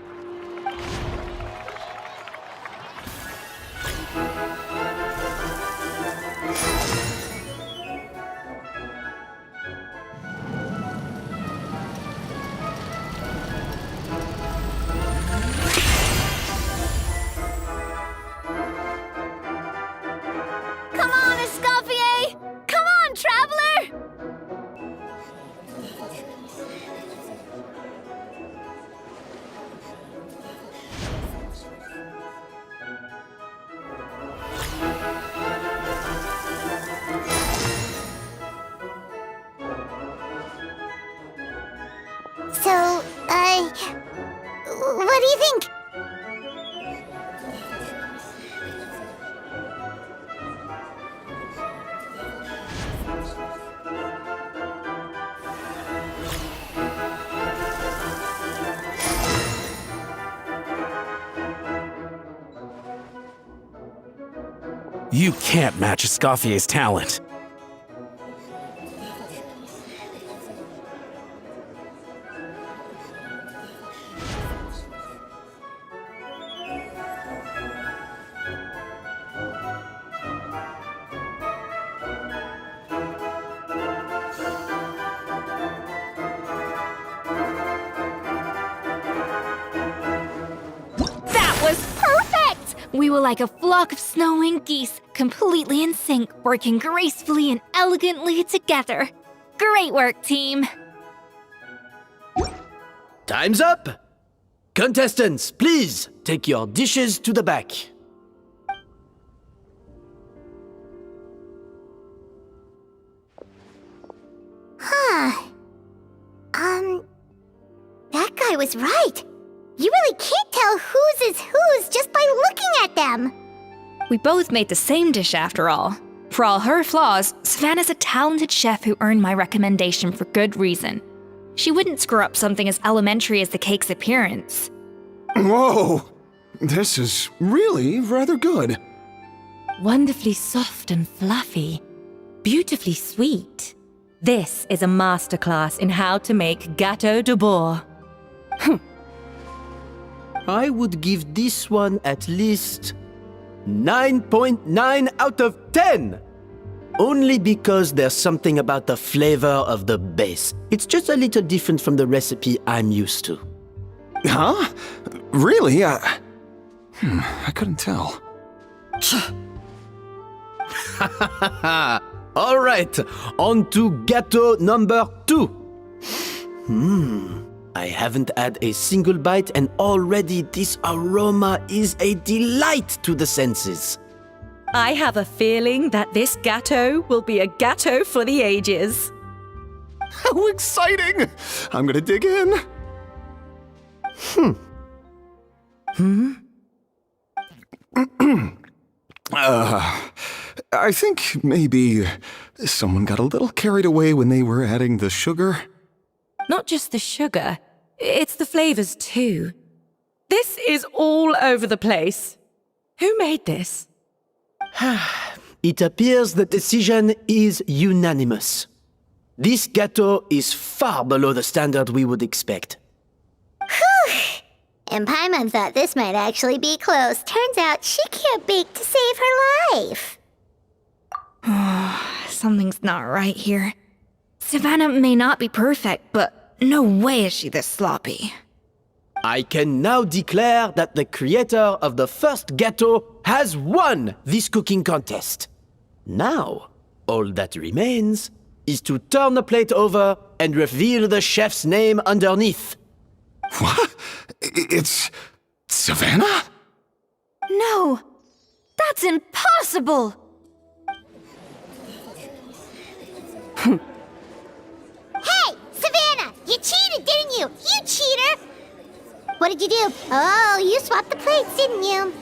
You can't match Escoffier's talent. That was perfect! We were like a flock of snowing geese, completely in sync, working gracefully and elegantly together. Great work, team! Time's up! Contestants, please take your dishes to the back. That guy was right. You really can't tell whose is whose just by looking at them. We both made the same dish after all. For all her flaws, Savannah's a talented chef who earned my recommendation for good reason. She wouldn't screw up something as elementary as the cake's appearance. Whoa! This is really rather good. Wonderfully soft and fluffy. Beautifully sweet. This is a masterclass in how to make gâteau de bois. I would give this one at least 9.9 out of 10! Only because there's something about the flavor of the base. It's just a little different from the recipe I'm used to. Huh? Really? I couldn't tell. All right, on to gâteau number 2. I haven't had a single bite and already this aroma is a delight to the senses. I have a feeling that this gâteau will be a gâteau for the ages. How exciting! I'm gonna dig in. I think maybe someone got a little carried away when they were adding the sugar. Not just the sugar, it's the flavors too. This is all over the place. Who made this? It appears the decision is unanimous. This gâteau is far below the standard we would expect. And Paimon thought this might actually be close. Turns out she can't bake to save her life. Something's not right here. Savannah may not be perfect, but no way is she this sloppy. I can now declare that the creator of the first gâteau has won this cooking contest. Now, all that remains is to turn the plate over and reveal the chef's name underneath. What? It's Savannah? No! That's impossible! Hey, Savannah! You cheated, didn't you? You cheater! What did you do? Oh, you swapped the plates, didn't you?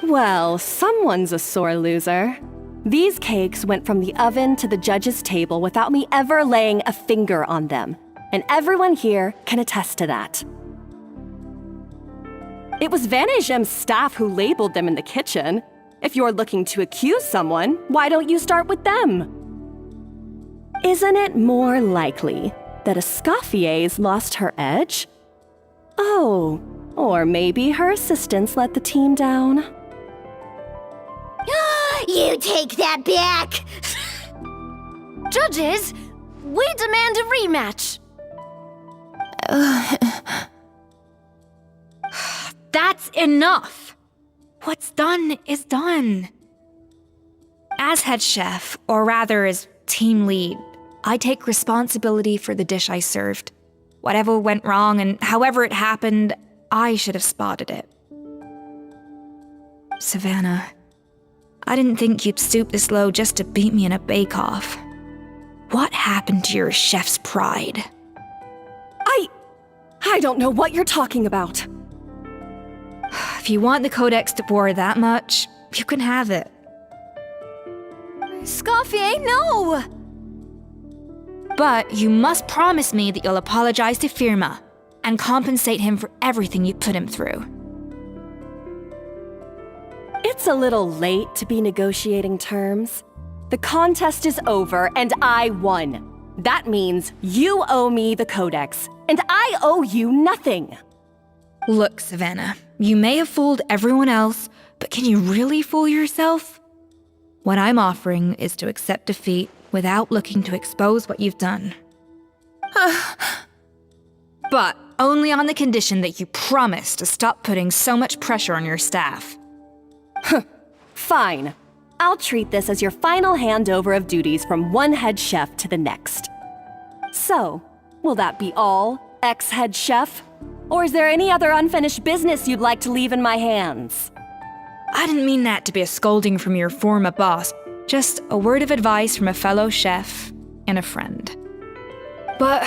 Well, someone's a sore loser. These cakes went from the oven to the judge's table without me ever laying a finger on them. And everyone here can attest to that. It was Vanejem's staff who labeled them in the kitchen. If you're looking to accuse someone, why don't you start with them? Isn't it more likely that Escoffier's lost her edge? Oh, or maybe her assistants let the team down. You take that back! Judges, we demand a rematch! That's enough! What's done is done. As head chef, or rather as team lead, I take responsibility for the dish I served. Whatever went wrong and however it happened, I should have spotted it. Savannah, I didn't think you'd stoop this low just to beat me in a bake-off. What happened to your chef's pride? I don't know what you're talking about. If you want the Codex de Boer that much, you can have it. Escoffier, no! But you must promise me that you'll apologize to Firma and compensate him for everything you put him through. It's a little late to be negotiating terms. The contest is over, and I won. That means you owe me the Codex, and I owe you nothing. Look, Savannah, you may have fooled everyone else, but can you really fool yourself? What I'm offering is to accept defeat without looking to expose what you've done. But only on the condition that you promise to stop putting so much pressure on your staff. Fine. I'll treat this as your final handover of duties from one head chef to the next. So, will that be all, ex-head chef? Or is there any other unfinished business you'd like to leave in my hands? I didn't mean that to be a scolding from your former boss, just a word of advice from a fellow chef and a friend. But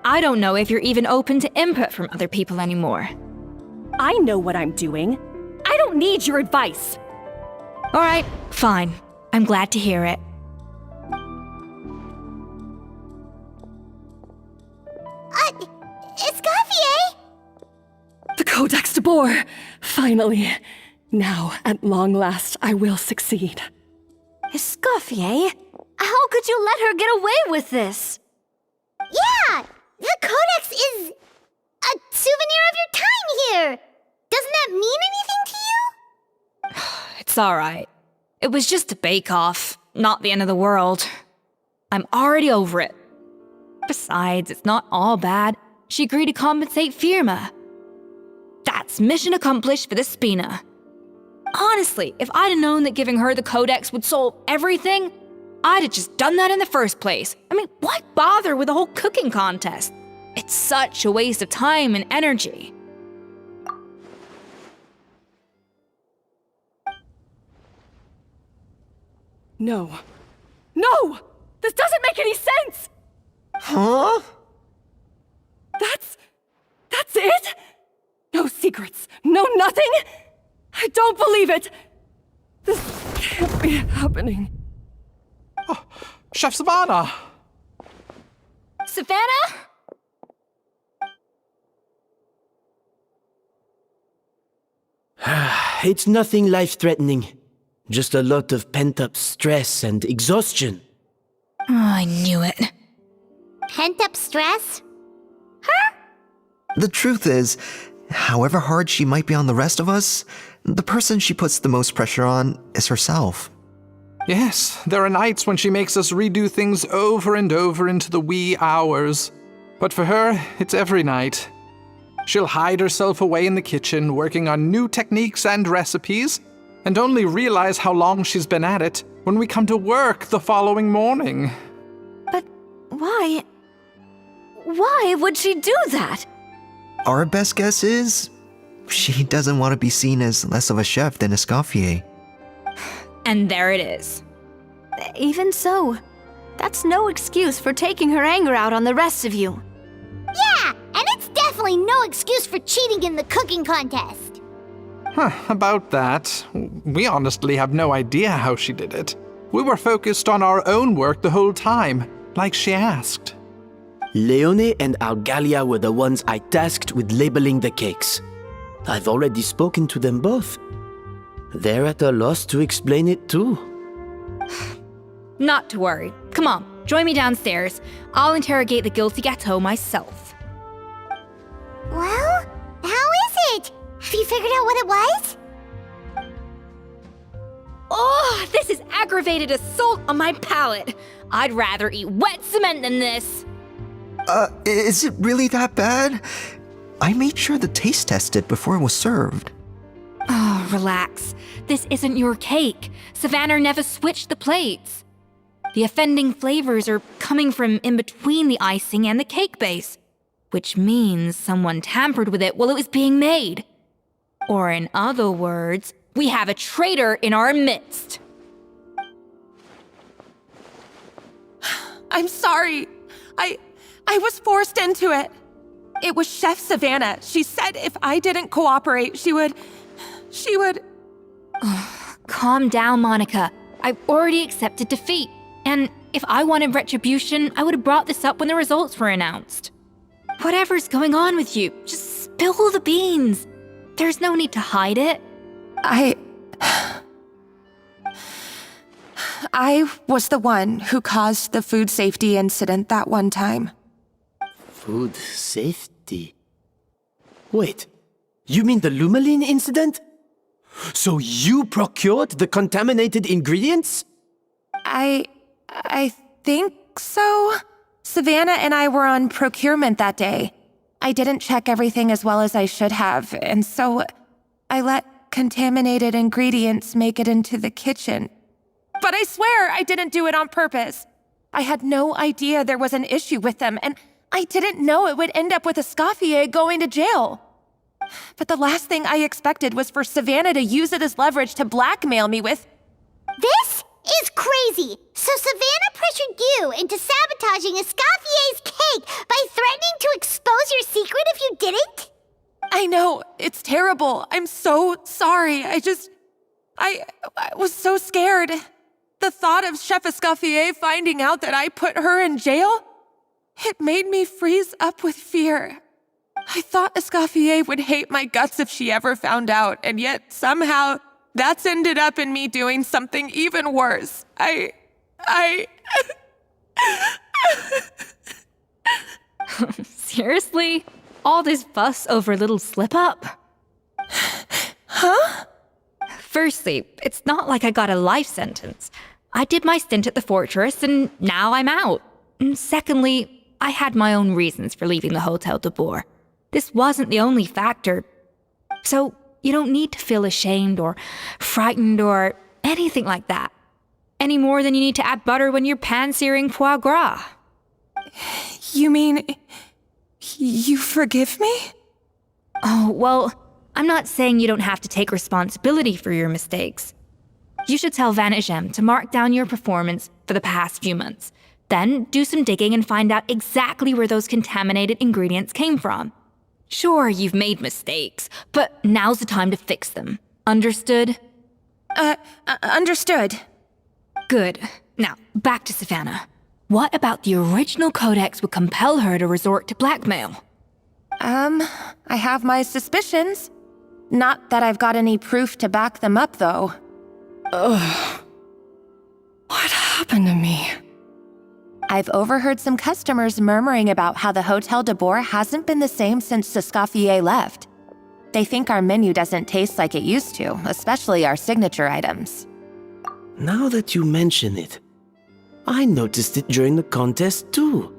I don't know if you're even open to input from other people anymore. I know what I'm doing. I don't need your advice. All right, fine. I'm glad to hear it. Escoffier? The Codex de Boer! Finally. Now, at long last, I will succeed. Escoffier? How could you let her get away with this? Yeah! The Codex is a souvenir of your time here! Doesn't that mean anything to you? It's all right. It was just a bake-off, not the end of the world. I'm already over it. Besides, it's not all bad. She agreed to compensate Firma. That's mission accomplished for the Spina. Honestly, if I'd have known that giving her the Codex would solve everything, I'd have just done that in the first place. I mean, why bother with the whole cooking contest? It's such a waste of time and energy. No. No! This doesn't make any sense! Huh? That's it? No secrets, no nothing? I don't believe it! This can't be happening. Oh, Chef Savannah! Savannah? It's nothing life-threatening. Just a lot of pent-up stress and exhaustion. Oh, I knew it. Pent-up stress? The truth is, however hard she might be on the rest of us, the person she puts the most pressure on is herself. Yes, there are nights when she makes us redo things over and over into the wee hours. But for her, it's every night. She'll hide herself away in the kitchen, working on new techniques and recipes, and only realize how long she's been at it when we come to work the following morning. But why? Why would she do that? Our best guess is, she doesn't want to be seen as less of a chef than Escoffier. And there it is. Even so, that's no excuse for taking her anger out on the rest of you. Yeah, and it's definitely no excuse for cheating in the cooking contest. About that, we honestly have no idea how she did it. We were focused on our own work the whole time, like she asked. Leone and Algalia were the ones I tasked with labeling the cakes. I've already spoken to them both. They're at a loss to explain it too. Not to worry. Come on, join me downstairs. I'll interrogate the guilty gâteau myself. Well, how is it? Have you figured out what it was? Oh, this is aggravated assault on my palate. I'd rather eat wet cement than this. Is it really that bad? I made sure to taste test it before it was served. Oh, relax. This isn't your cake. Savannah never switched the plates. The offending flavors are coming from in between the icing and the cake base, which means someone tampered with it while it was being made. Or in other words, we have a traitor in our midst. I'm sorry. I was forced into it. It was Chef Savannah. She said if I didn't cooperate, she would... Calm down, Monica. I've already accepted defeat. And if I wanted retribution, I would have brought this up when the results were announced. Whatever's going on with you, just spill the beans. There's no need to hide it. I I was the one who caused the food safety incident that one time. Food safety? Wait, you mean the Lumaline incident? So you procured the contaminated ingredients? I think so. Savannah and I were on procurement that day. I didn't check everything as well as I should have, and so I let contaminated ingredients make it into the kitchen. But I swear I didn't do it on purpose. I had no idea there was an issue with them, and I didn't know it would end up with Escoffier going to jail. But the last thing I expected was for Savannah to use it as leverage to blackmail me with... This is crazy! So Savannah pressured you into sabotaging Escoffier's cake by threatening to expose your secret if you didn't? I know, it's terrible. I'm so sorry. I was so scared. The thought of Chef Escoffier finding out that I put her in jail, it made me freeze up with fear. I thought Escoffier would hate my guts if she ever found out, and yet somehow that's ended up in me doing something even worse. Seriously? All this fuss over a little slip-up? Huh? Firstly, it's not like I got a life sentence. I did my stint at the fortress, and now I'm out. And secondly, I had my own reasons for leaving the Hotel de Boer. This wasn't the only factor. So you don't need to feel ashamed or frightened or anything like that. Any more than you need to add butter when you're pan-searing foie gras. You mean... you forgive me? Oh, well, I'm not saying you don't have to take responsibility for your mistakes. You should tell Vanagem to mark down your performance for the past few months. Then do some digging and find out exactly where those contaminated ingredients came from. Sure, you've made mistakes, but now's the time to fix them. Understood? Understood. Good. Now, back to Savannah. What about the original codex would compel her to resort to blackmail? I have my suspicions. Not that I've got any proof to back them up, though. Ugh. What happened to me? I've overheard some customers murmuring about how the Hotel de Boer hasn't been the same since Escoffier left. They think our menu doesn't taste like it used to, especially our signature items. Now that you mention it, I noticed it during the contest too.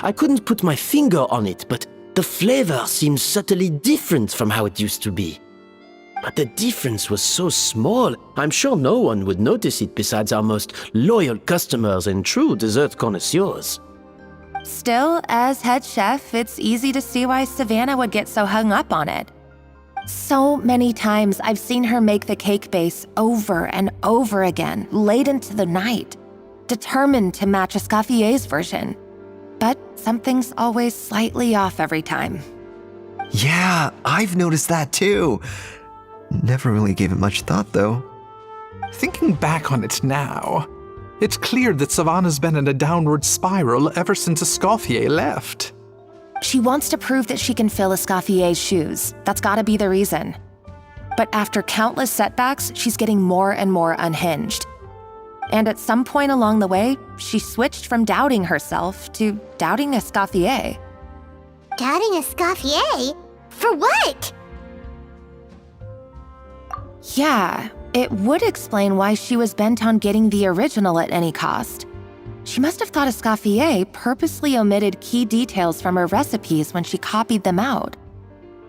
I couldn't put my finger on it, but the flavor seems subtly different from how it used to be. But the difference was so small, I'm sure no one would notice it besides our most loyal customers and true dessert connoisseurs. Still, as head chef, it's easy to see why Savannah would get so hung up on it. So many times I've seen her make the cake base over and over again, late into the night, determined to match Escoffier's version. But something's always slightly off every time. Yeah, I've noticed that too. Never really gave it much thought, though. Thinking back on it now, it's clear that Savannah's been in a downward spiral ever since Escoffier left. She wants to prove that she can fill Escoffier's shoes. That's gotta be the reason. But after countless setbacks, she's getting more and more unhinged. And at some point along the way, she switched from doubting herself to doubting Escoffier. Doubting Escoffier? For what? Yeah, it would explain why she was bent on getting the original at any cost. She must have thought Escoffier purposely omitted key details from her recipes when she copied them out.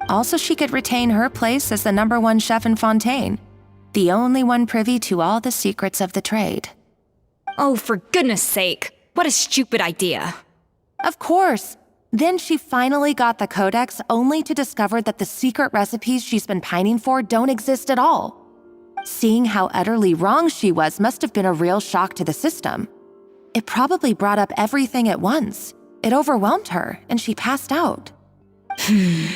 Also, she could retain her place as the #1 chef in Fontaine, the only one privy to all the secrets of the trade. Oh, for goodness sake, what a stupid idea. Of course. Then she finally got the codex only to discover that the secret recipes she's been pining for don't exist at all. Seeing how utterly wrong she was must have been a real shock to the system. It probably brought up everything at once. It overwhelmed her, and she passed out. There's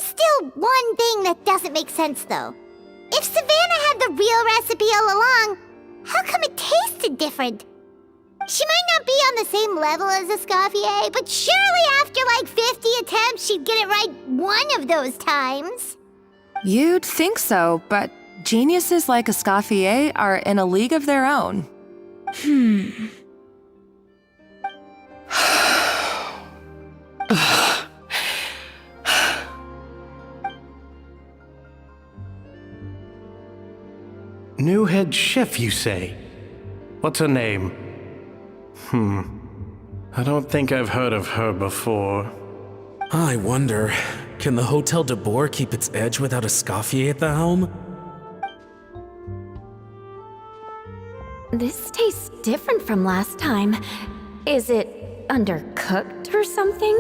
still one thing that doesn't make sense, though. If Savannah had the real recipe all along, how come it tasted different? She might not be on the same level as Escoffier, but surely after like 50 attempts, she'd get it right one of those times. You'd think so, but Geniuses like Escoffier are in a league of their own. New head chef, you say? What's her name? I don't think I've heard of her before. I wonder, can the Hotel de Boer keep its edge without Escoffier at the helm? This tastes different from last time. Is it undercooked or something?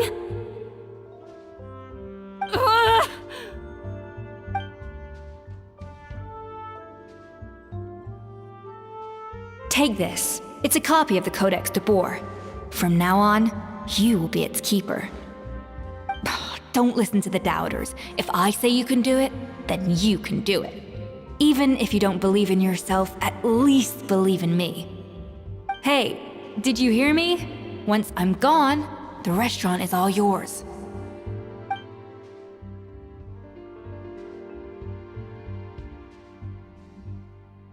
Take this. It's a copy of the Codex de Boer. From now on, you will be its keeper. Don't listen to the doubters. If I say you can do it, then you can do it. Even if you don't believe in yourself, at least believe in me. Hey, did you hear me? Once I'm gone, the restaurant is all yours.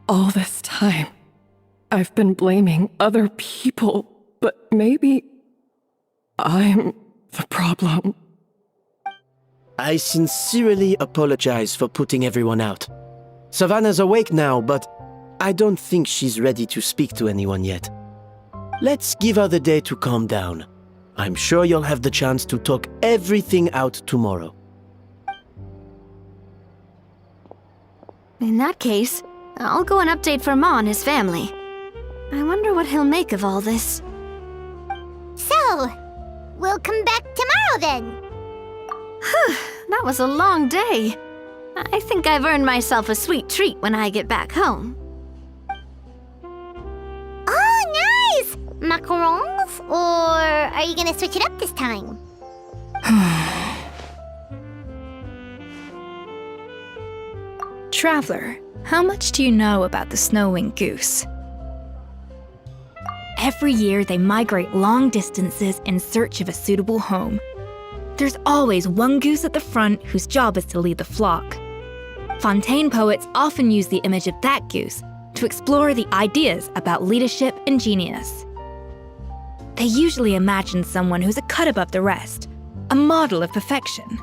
All this time, I've been blaming other people, but maybe I'm the problem. I sincerely apologize for putting everyone out. Savannah's awake now, but I don't think she's ready to speak to anyone yet. Let's give her the day to calm down. I'm sure you'll have the chance to talk everything out tomorrow. In that case, I'll go and update for Ma and his family. I wonder what he'll make of all this. So, we'll come back tomorrow then. That was a long day. I think I've earned myself a sweet treat when I get back home. Oh, nice! Macarons? Or are you gonna switch it up this time? Traveler, how much do you know about the snow-winged goose? Every year they migrate long distances in search of a suitable home. There's always one goose at the front whose job is to lead the flock. Fontaine poets often use the image of that goose to explore the ideas about leadership and genius. They usually imagine someone who's a cut above the rest, a model of perfection.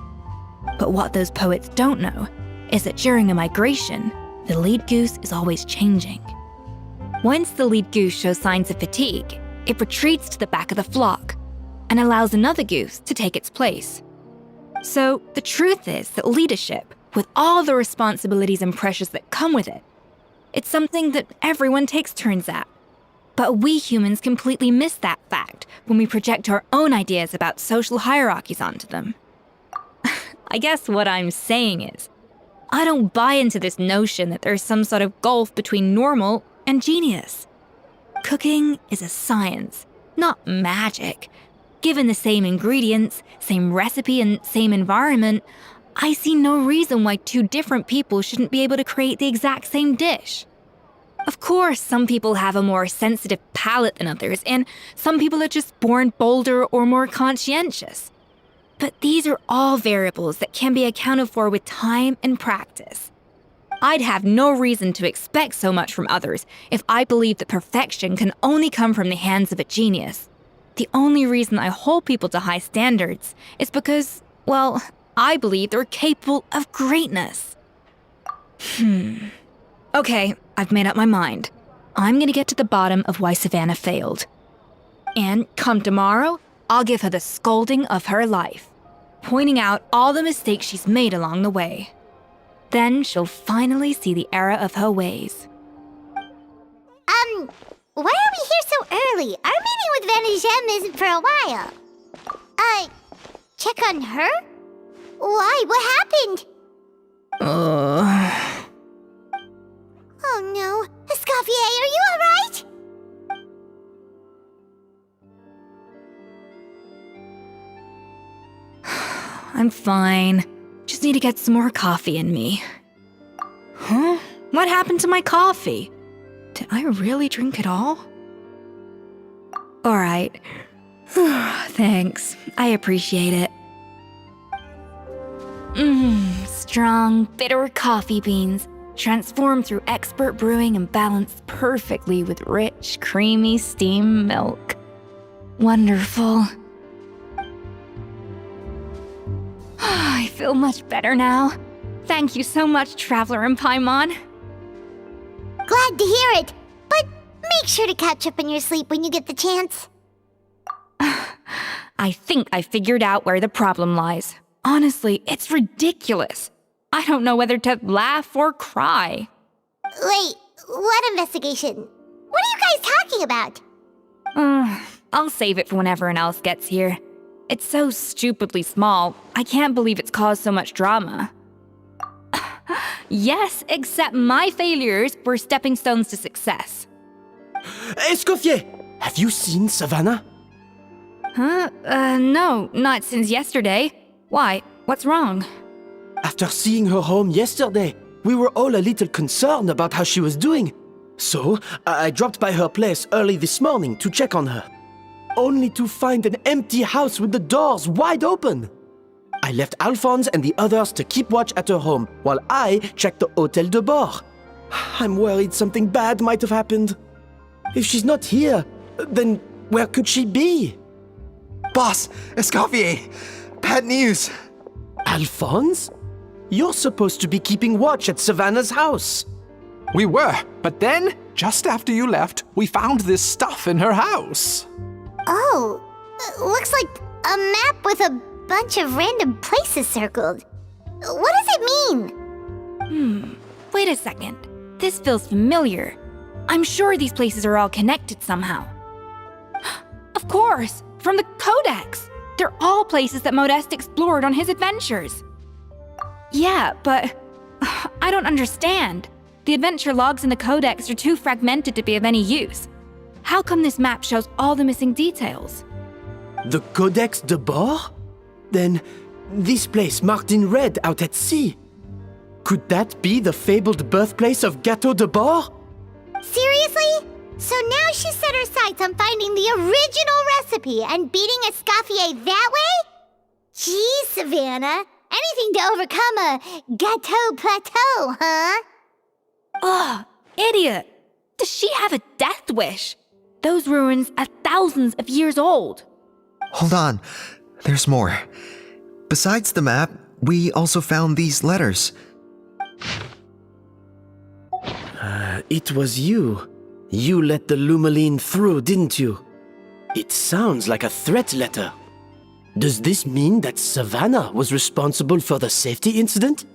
But what those poets don't know is that during a migration, the lead goose is always changing. Once the lead goose shows signs of fatigue, it retreats to the back of the flock and allows another goose to take its place. So the truth is that leadership, with all the responsibilities and pressures that come with it, it's something that everyone takes turns at. But we humans completely miss that fact when we project our own ideas about social hierarchies onto them. I guess what I'm saying is, I don't buy into this notion that there's some sort of gulf between normal and genius. Cooking is a science, not magic. Given the same ingredients, same recipe, and same environment, I see no reason why two different people shouldn't be able to create the exact same dish. Of course, some people have a more sensitive palate than others, and some people are just born bolder or more conscientious. But these are all variables that can be accounted for with time and practice. I'd have no reason to expect so much from others if I believed that perfection can only come from the hands of a genius. The only reason I hold people to high standards is because, well, I believe they're capable of greatness. Okay, I've made up my mind. I'm gonna get to the bottom of why Savannah failed. And come tomorrow, I'll give her the scolding of her life, pointing out all the mistakes she's made along the way. Then she'll finally see the error of her ways. Why are we here so early? Our meeting with Vanagem isn't for a while. Check on her? Why? What happened? Oh no. Escoffier, are you alright? I'm fine. Just need to get some more coffee in me. Huh? What happened to my coffee? Did I really drink it all? Alright. Thanks. I appreciate it. Strong, bitter coffee beans. transformed through expert brewing and balanced perfectly with rich, creamy steam milk. Wonderful. I feel much better now. Thank you so much, Traveler and Paimon. Glad to hear it, but make sure to catch up on your sleep when you get the chance. I think I figured out where the problem lies. Honestly, it's ridiculous. I don't know whether to laugh or cry. Wait, what investigation? What are you guys talking about? I'll save it for when everyone else gets here. It's so stupidly small, I can't believe it's caused so much drama. Yes, except my failures were stepping stones to success. Escoffier, have you seen Savannah? Huh? No, not since yesterday. Why? What's wrong? After seeing her home yesterday, we were all a little concerned about how she was doing. So, I dropped by her place early this morning to check on her. Only to find an empty house with the doors wide open. I left Alphonse and the others to keep watch at her home while I checked the Hôtel de Bord. I'm worried something bad might have happened. If she's not here, then where could she be? Boss, Escoffier, bad news. Alphonse? You're supposed to be keeping watch at Savannah's house. We were, but then, just after you left, we found this stuff in her house. Oh, looks like a map with a bunch of random places circled. What does it mean? Wait a second. This feels familiar. I'm sure these places are all connected somehow. Of course, from the Codex. They're all places that Modeste explored on his adventures. Yeah, but I don't understand. The adventure logs in the Codex are too fragmented to be of any use. How come this map shows all the missing details? The Codex de Bord? Then, this place marked in red out at sea. Could that be the fabled birthplace of Gâteau de Bord? Seriously? So now she set her sights on finding the original recipe and beating Escoffier that way? Geez, Savannah. Anything to overcome a Gâteau plateau, huh? Ugh, idiot! Does she have a death wish? Those ruins are thousands of years old. Hold on, there's more. Besides the map, we also found these letters. It was you. You let the Lumaline through, didn't you? It sounds like a threat letter. Does this mean that Savannah was responsible for the safety incident?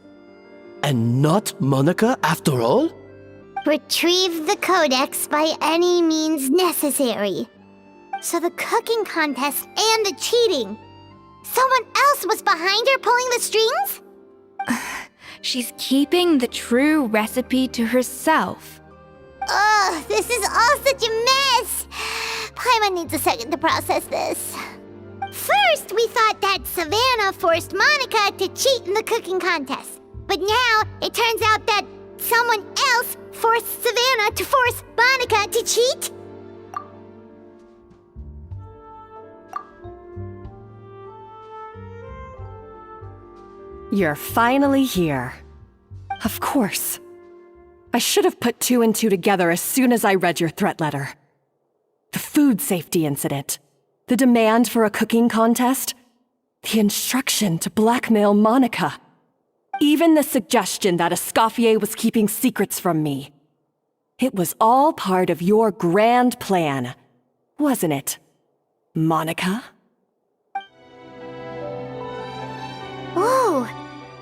And not Monica after all? Retrieve the Codex by any means necessary. So the cooking contest and the cheating. Someone else was behind her pulling the strings? She's keeping the true recipe to herself. Ugh, this is all such a mess. Paimon needs a second to process this. First, we thought that Savannah forced Monica to cheat in the cooking contest. But now, it turns out that someone else forced Savannah to force Monica to cheat? You're finally here. Of course. I should have put two and two together as soon as I read your threat letter. The food safety incident, the demand for a cooking contest, the instruction to blackmail Monica, even the suggestion that Escoffier was keeping secrets from me. It was all part of your grand plan, wasn't it, Monica? Whoa,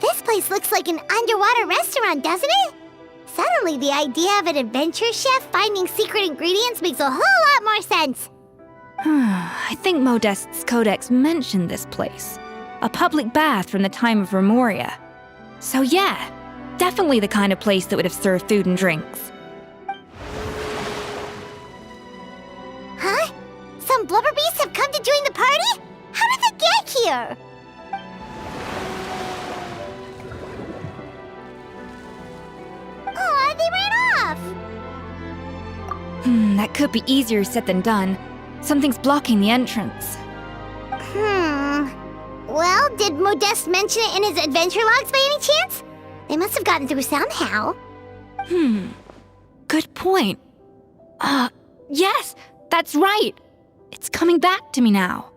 this place looks like an underwater restaurant, doesn't it? Suddenly, the idea of an adventure chef finding secret ingredients makes a whole lot more sense. I think Modeste's Codex mentioned this place. A public bath from the time of Remoria. So yeah, definitely the kind of place that would have served food and drinks. Huh? Some blubber beasts have come to join the party? How did they get here? Aw, they ran off! That could be easier said than done. Something's blocking the entrance. Well, did Modeste mention it in his adventure logs by any chance? They must have gotten through somehow. Good point. Yes, that's right. It's coming back to me now.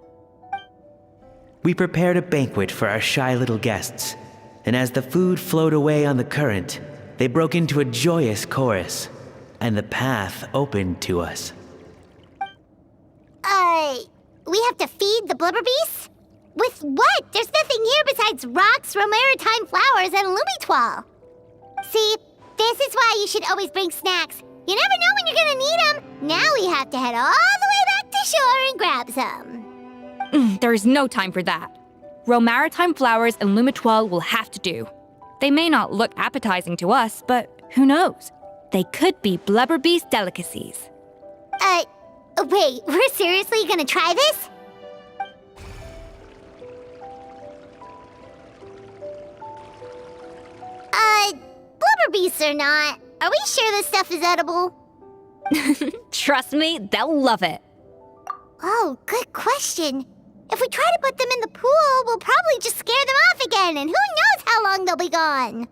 We prepared a banquet for our shy little guests, and as the food flowed away on the current, they broke into a joyous chorus, and the path opened to us. We have to feed the blubber beasts? With what? There's nothing here besides rocks, romaritime flowers, and lumitoile. See, this is why you should always bring snacks. You never know when you're gonna need them. Now we have to head all the way back to shore and grab some. There's no time for that. Romaritime flowers and lumitoile will have to do. They may not look appetizing to us, but who knows? They could be blubber beast delicacies. Wait, we're seriously gonna try this? Blubber beasts or not, are we sure this stuff is edible? Trust me, they'll love it. Oh, good question. If we try to put them in the pool, we'll probably just scare them off again, and who knows how long they'll be gone.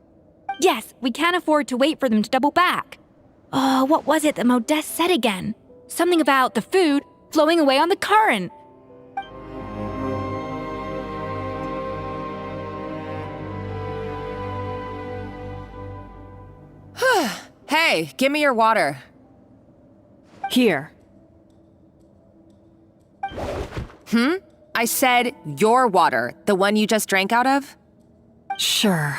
Yes, we can't afford to wait for them to double back. What was it that Modeste said again? Something about the food flowing away on the current. Hey, give me your water. Here. I said your water, the one you just drank out of? Sure.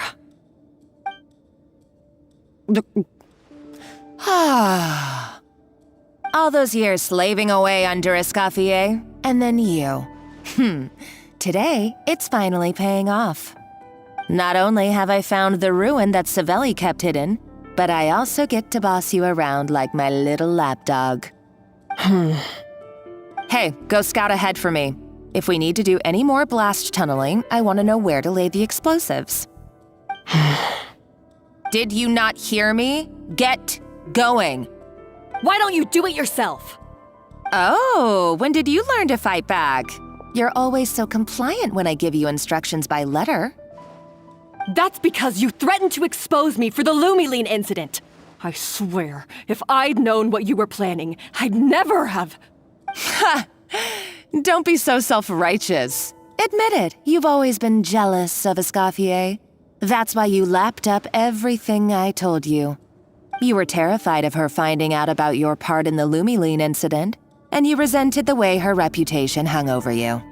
All those years slaving away under Escoffier, and then you. Today, it's finally paying off. Not only have I found the ruin that Savelli kept hidden, but I also get to boss you around like my little lapdog. Hey, go scout ahead for me. If we need to do any more blast tunneling, I want to know where to lay the explosives. Did you not hear me? Get going. Why don't you do it yourself? Oh, when did you learn to fight back? You're always so compliant when I give you instructions by letter. That's because you threatened to expose me for the Lumiline incident. I swear, if I'd known what you were planning, I'd never have... Ha! Don't be so self-righteous. Admit it, you've always been jealous of Escoffier. That's why you lapped up everything I told you. You were terrified of her finding out about your part in the Lumiline incident, and you resented the way her reputation hung over you.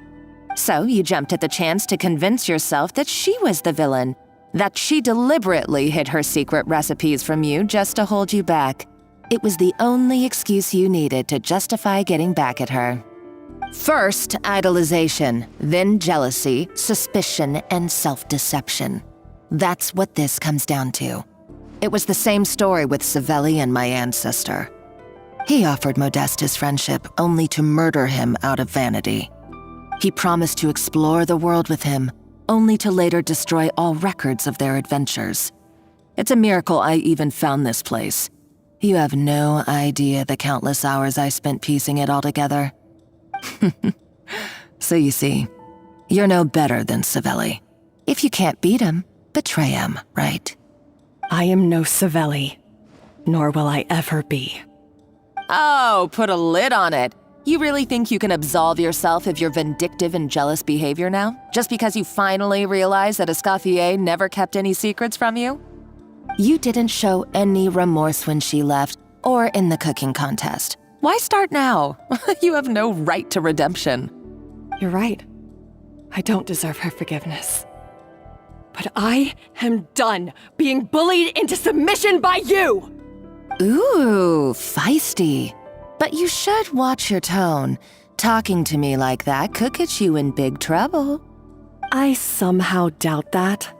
So you jumped at the chance to convince yourself that she was the villain, that she deliberately hid her secret recipes from you just to hold you back. It was the only excuse you needed to justify getting back at her. First, idolization, then jealousy, suspicion, and self-deception. That's what this comes down to. It was the same story with Savelli and my ancestor. He offered Modeste his friendship only to murder him out of vanity. He promised to explore the world with him, only to later destroy all records of their adventures. It's a miracle I even found this place. You have no idea the countless hours I spent piecing it all together. So you see, you're no better than Savelli. If you can't beat him, betray him, right? I am no Savelli, nor will I ever be. Oh, put a lid on it. You really think you can absolve yourself of your vindictive and jealous behavior now, just because you finally realize that Escoffier never kept any secrets from you? You didn't show any remorse when she left, or in the cooking contest. Why start now? You have no right to redemption. You're right. I don't deserve her forgiveness. But I am done being bullied into submission by you! Ooh, feisty. But you should watch your tone. Talking to me like that could get you in big trouble. I somehow doubt that.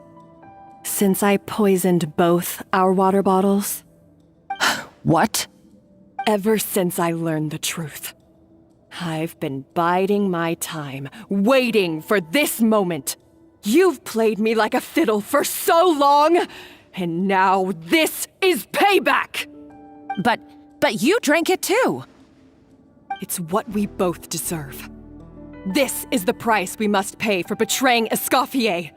Since I poisoned both our water bottles. What? Ever since I learned the truth. I've been biding my time, waiting for this moment. You've played me like a fiddle for so long, and now this is payback! But you drank it too! It's what we both deserve. This is the price we must pay for betraying Escoffier.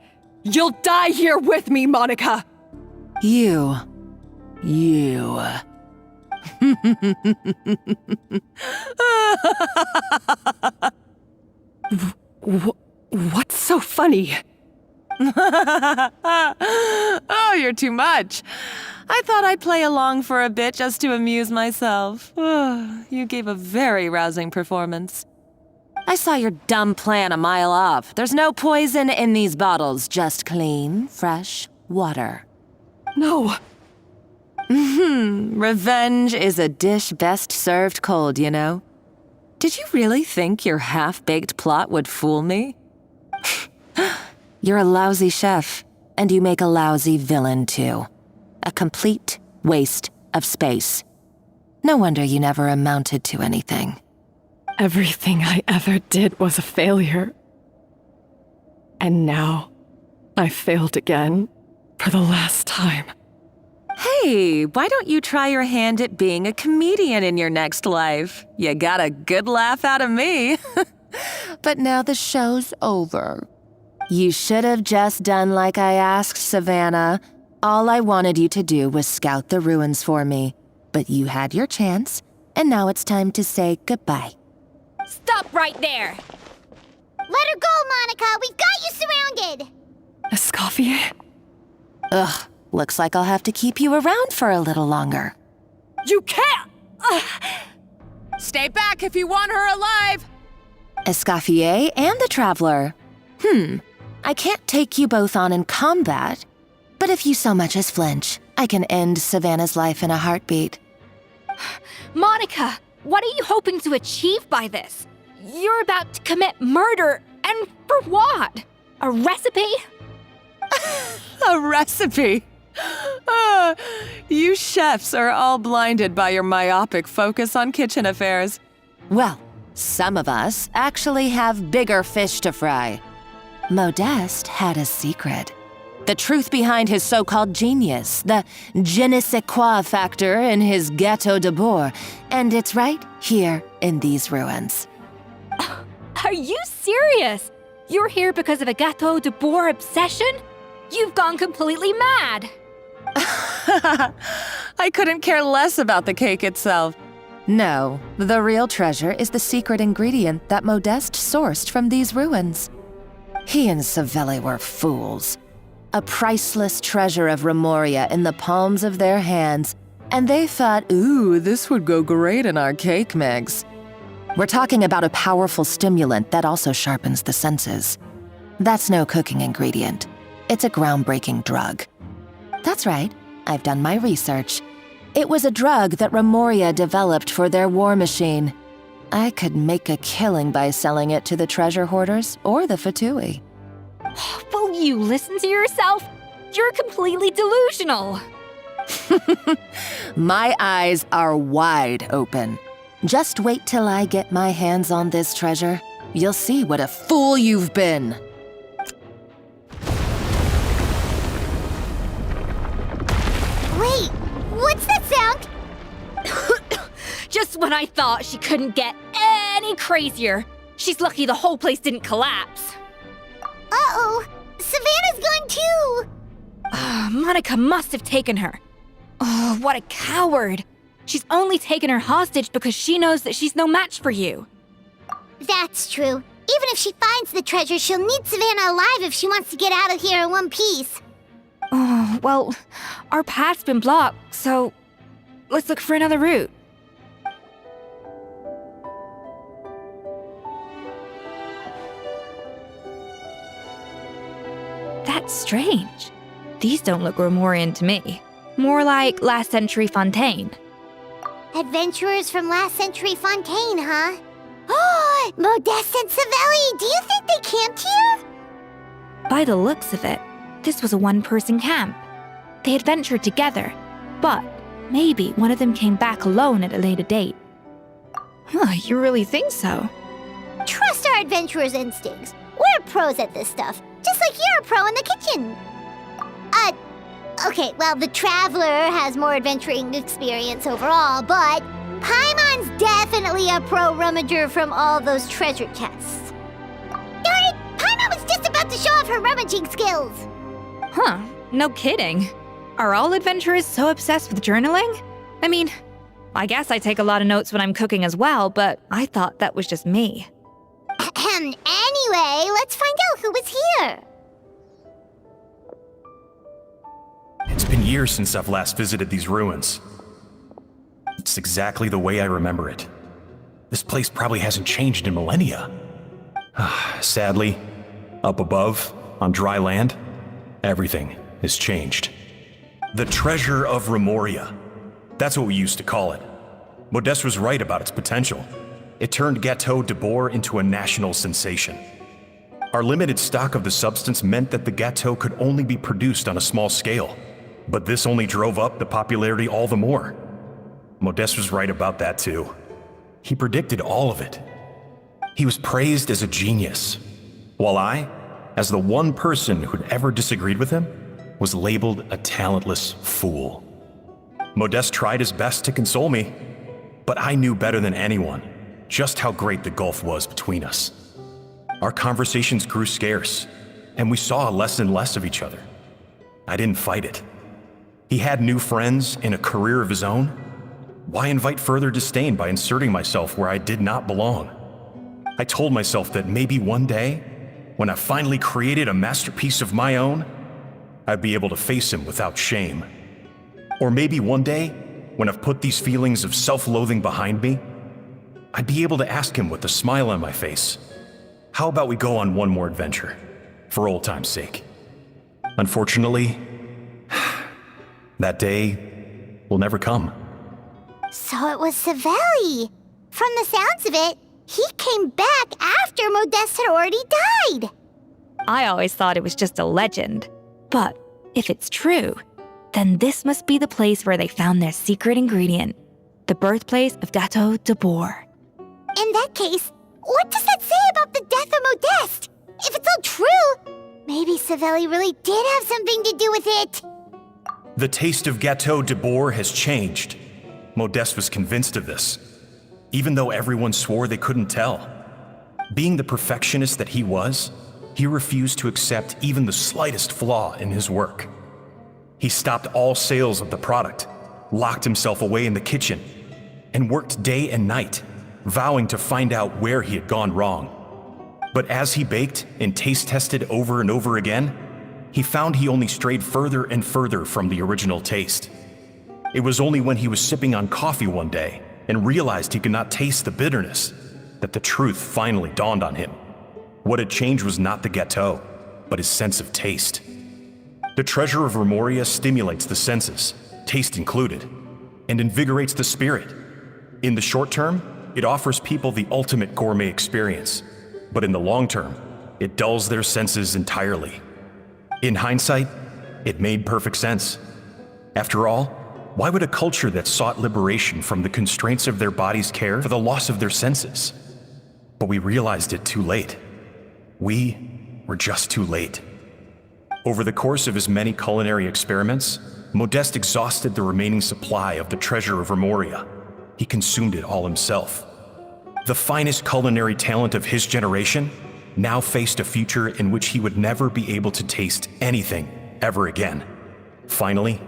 You'll die here with me, Monica! You You. What's so funny? Oh, you're too much. I thought I'd play along for a bit just to amuse myself. You gave a very rousing performance. I saw your dumb plan a mile off. There's no poison in these bottles, just clean, fresh water. No. Revenge is a dish best served cold, you know. Did you really think your half-baked plot would fool me? You're a lousy chef, and you make a lousy villain, too. A complete waste of space. No wonder you never amounted to anything. Everything I ever did was a failure. And now, I failed again, for the last time. Hey, why don't you try your hand at being a comedian in your next life? You got a good laugh out of me. But now the show's over. You should have just done like I asked, Savannah. All I wanted you to do was scout the ruins for me. But you had your chance, and now it's time to say goodbye. Stop right there! Let her go, Monica! We've got you surrounded! Escoffier? Ugh, looks like I'll have to keep you around for a little longer. You can't! Stay back if you want her alive! Escoffier and the Traveler. I can't take you both on in combat, but if you so much as flinch, I can end Savannah's life in a heartbeat. Monica, what are you hoping to achieve by this? You're about to commit murder, and for what? A recipe? A recipe? You chefs are all blinded by your myopic focus on kitchen affairs. Well, some of us actually have bigger fish to fry. Modeste had a secret. The truth behind his so-called genius, the je ne sais quoi factor in his Gâteau de Bourg, and it's right here in these ruins. Are you serious? You're here because of a Gâteau de Bourg obsession? You've gone completely mad! I couldn't care less about the cake itself. No, the real treasure is the secret ingredient that Modeste sourced from these ruins. He and Savelli were fools. A priceless treasure of Remoria in the palms of their hands, and they thought, ooh, this would go great in our cake mix. We're talking about a powerful stimulant that also sharpens the senses. That's no cooking ingredient. It's a groundbreaking drug. That's right, I've done my research. It was a drug that Remoria developed for their war machine. I could make a killing by selling it to the treasure hoarders or the Fatui. Will you listen to yourself? You're completely delusional. My eyes are wide open. Just wait till I get my hands on this treasure. You'll see what a fool you've been. Wait, what's that sound? Just when I thought she couldn't get any crazier. She's lucky the whole place didn't collapse. Uh-oh, Savannah's gone too! Monica must have taken her. Oh, what a coward. She's only taken her hostage because she knows that she's no match for you. That's true. Even if she finds the treasure, she'll need Savannah alive if she wants to get out of here in one piece. Oh, well, our path's been blocked, so let's look for another route. That's strange. These don't look Romorian to me. More like last century Fontaine. Adventurers from last century Fontaine, huh? Oh, Modeste and Savelli, do you think they camped here? By the looks of it, this was a one-person camp. They adventured together, but maybe one of them came back alone at a later date. Huh, you really think so? Trust our adventurers' instincts. We're pros at this stuff, just like you're a pro in the kitchen. Okay, well, the Traveler has more adventuring experience overall, but Paimon's definitely a pro rummager from all those treasure chests. Darn it! Paimon was just about to show off her rummaging skills! Huh, no kidding. Are all adventurers so obsessed with journaling? I mean, I guess I take a lot of notes when I'm cooking as well, but I thought that was just me. Anyway, let's find out who was here. It's been years since I've last visited these ruins. It's exactly the way I remember it. This place probably hasn't changed in millennia. Sadly, up above, on dry land, everything has changed. The treasure of Remoria. That's what we used to call it. Modeste was right about its potential. It turned Gâteau de Bourg into a national sensation. Our limited stock of the substance meant that the gâteau could only be produced on a small scale. But this only drove up the popularity all the more. Modeste was right about that too. He predicted all of it. He was praised as a genius, while I, as the one person who'd ever disagreed with him, was labeled a talentless fool. Modeste tried his best to console me, but I knew better than anyone just how great the gulf was between us. Our conversations grew scarce, and we saw less and less of each other. I didn't fight it. He had new friends and a career of his own. Why invite further disdain by inserting myself where I did not belong? I told myself that maybe one day, when I finally created a masterpiece of my own, I'd be able to face him without shame. Or maybe one day, when I've put these feelings of self-loathing behind me, I'd be able to ask him with a smile on my face, how about we go on one more adventure, for old time's sake? Unfortunately, that day will never come. So it was Savelli. From the sounds of it, he came back after Modeste had already died. I always thought it was just a legend. But if it's true, then this must be the place where they found their secret ingredient, the birthplace of Gâteau de Bourg. In that case, what does that say about the death of Modeste? If it's all true, maybe Savelli really did have something to do with it. The taste of Gâteau de Bourg has changed. Modeste was convinced of this, even though everyone swore they couldn't tell. Being the perfectionist that he was, he refused to accept even the slightest flaw in his work. He stopped all sales of the product, locked himself away in the kitchen, and worked day and night, vowing to find out where he had gone wrong. But as he baked and taste tested over and over again, he found he only strayed further and further from the original taste. It was only when he was sipping on coffee one day and realized he could not taste the bitterness that the truth finally dawned on him. What had changed was not the gâteau, but his sense of taste. The treasure of Remoria stimulates the senses, taste included, and invigorates the spirit. In the short term, it offers people the ultimate gourmet experience, but in the long term, it dulls their senses entirely. In hindsight, it made perfect sense. After all, why would a culture that sought liberation from the constraints of their bodies care for the loss of their senses? But we realized it too late. We were just too late. Over the course of his many culinary experiments, Modeste exhausted the remaining supply of the treasure of Remoria. He consumed it all himself. The finest culinary talent of his generation now faced a future in which he would never be able to taste anything ever again. Finally,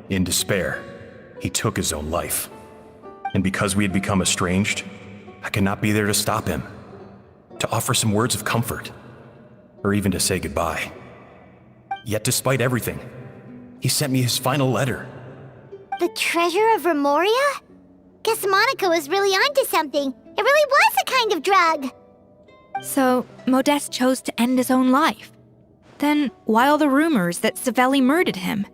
in despair, he took his own life. And because we had become estranged, I could not be there to stop him, to offer some words of comfort, or even to say goodbye. Yet despite everything, he sent me his final letter. The treasure of Remoria? Guess Monica was really onto something. It really was a kind of drug. So, Modeste chose to end his own life. Then, why all the rumors that Savelli murdered him?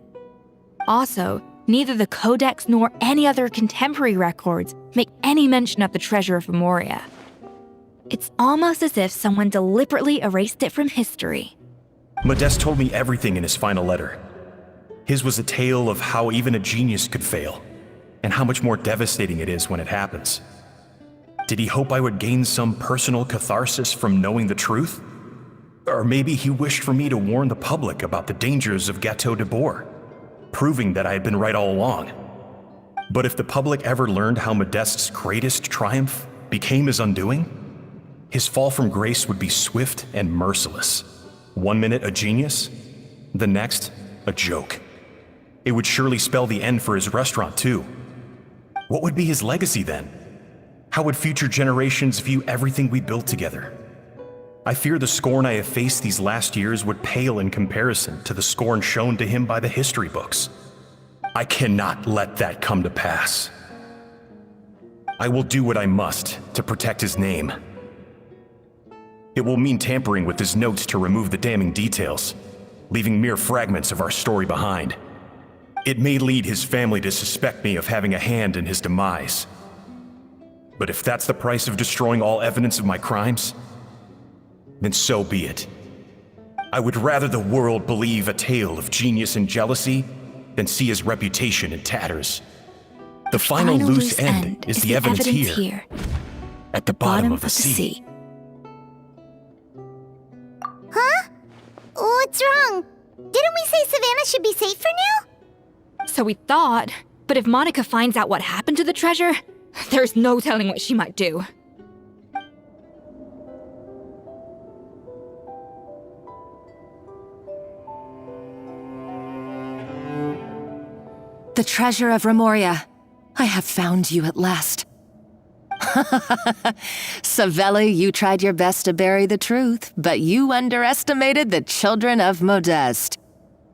Also, neither the Codex nor any other contemporary records make any mention of the treasure of Remoria. It's almost as if someone deliberately erased it from history. Modeste told me everything in his final letter. His was a tale of how even a genius could fail, and how much more devastating it is when it happens. Did he hope I would gain some personal catharsis from knowing the truth? Or maybe he wished for me to warn the public about the dangers of Gâteau de Bourg, proving that I had been right all along. But if the public ever learned how Modeste's greatest triumph became his undoing, his fall from grace would be swift and merciless. 1 minute a genius, the next a joke. It would surely spell the end for his restaurant, too. What would be his legacy then? How would future generations view everything we built together? I fear the scorn I have faced these last years would pale in comparison to the scorn shown to him by the history books. I cannot let that come to pass. I will do what I must to protect his name. It will mean tampering with his notes to remove the damning details, leaving mere fragments of our story behind. It may lead his family to suspect me of having a hand in his demise. But if that's the price of destroying all evidence of my crimes, then so be it. I would rather the world believe a tale of genius and jealousy than see his reputation in tatters. The final loose end is the evidence here, at the bottom of the sea. Huh? What's wrong? Didn't we say Savannah should be safe for now? So we thought, but if Monica finds out what happened to the treasure, there's no telling what she might do. The treasure of Remoria. I have found you at last. Savelli, you tried your best to bury the truth, but you underestimated the children of Modeste.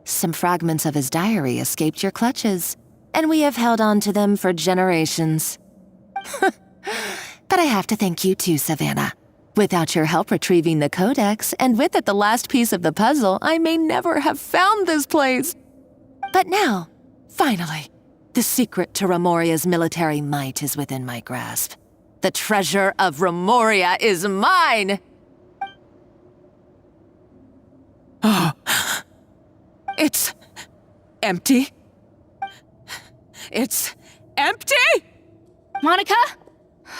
Some fragments of his diary escaped your clutches, and we have held on to them for generations. But I have to thank you too, Savannah. Without your help retrieving the codex, and with it the last piece of the puzzle, I may never have found this place. But now, finally, the secret to Remoria's military might is within my grasp. The treasure of Remoria is mine! Oh, it's empty. It's empty? Monica?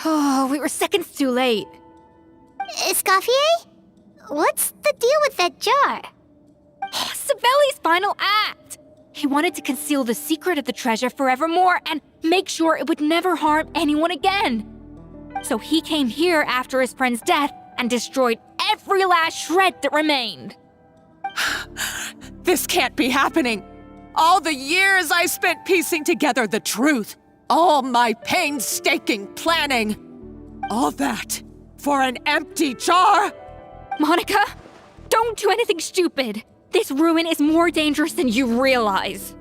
Oh, we were seconds too late. Escoffier? What's the deal with that jar? Savelli's final act! He wanted to conceal the secret of the treasure forevermore and make sure it would never harm anyone again. So he came here after his friend's death and destroyed every last shred that remained. This can't be happening. All the years I spent piecing together the truth. All my painstaking planning. All that for an empty jar? Monica, don't do anything stupid. This ruin is more dangerous than you realize.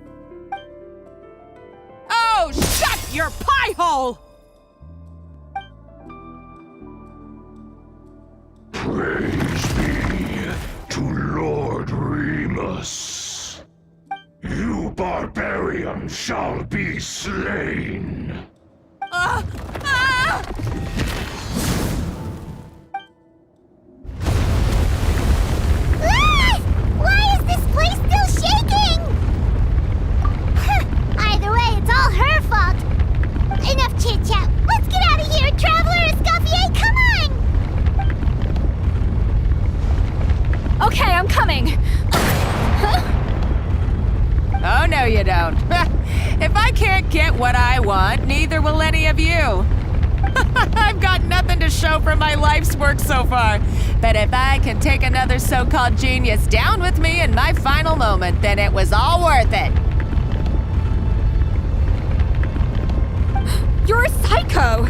Oh, shut your pie hole! Praise be to Lord Remus. You barbarian shall be slain. Why is this place still shaking? Either way, it's all her fault. Enough chit-chat. Let's get out of here, Traveler Escoffier, come on! Okay, I'm coming. Oh, no you don't. If I can't get what I want, neither will any of you. I've got nothing to show for my life's work so far. But if I can take another so-called genius down with me in my final moment, then it was all worth it. You're a psycho!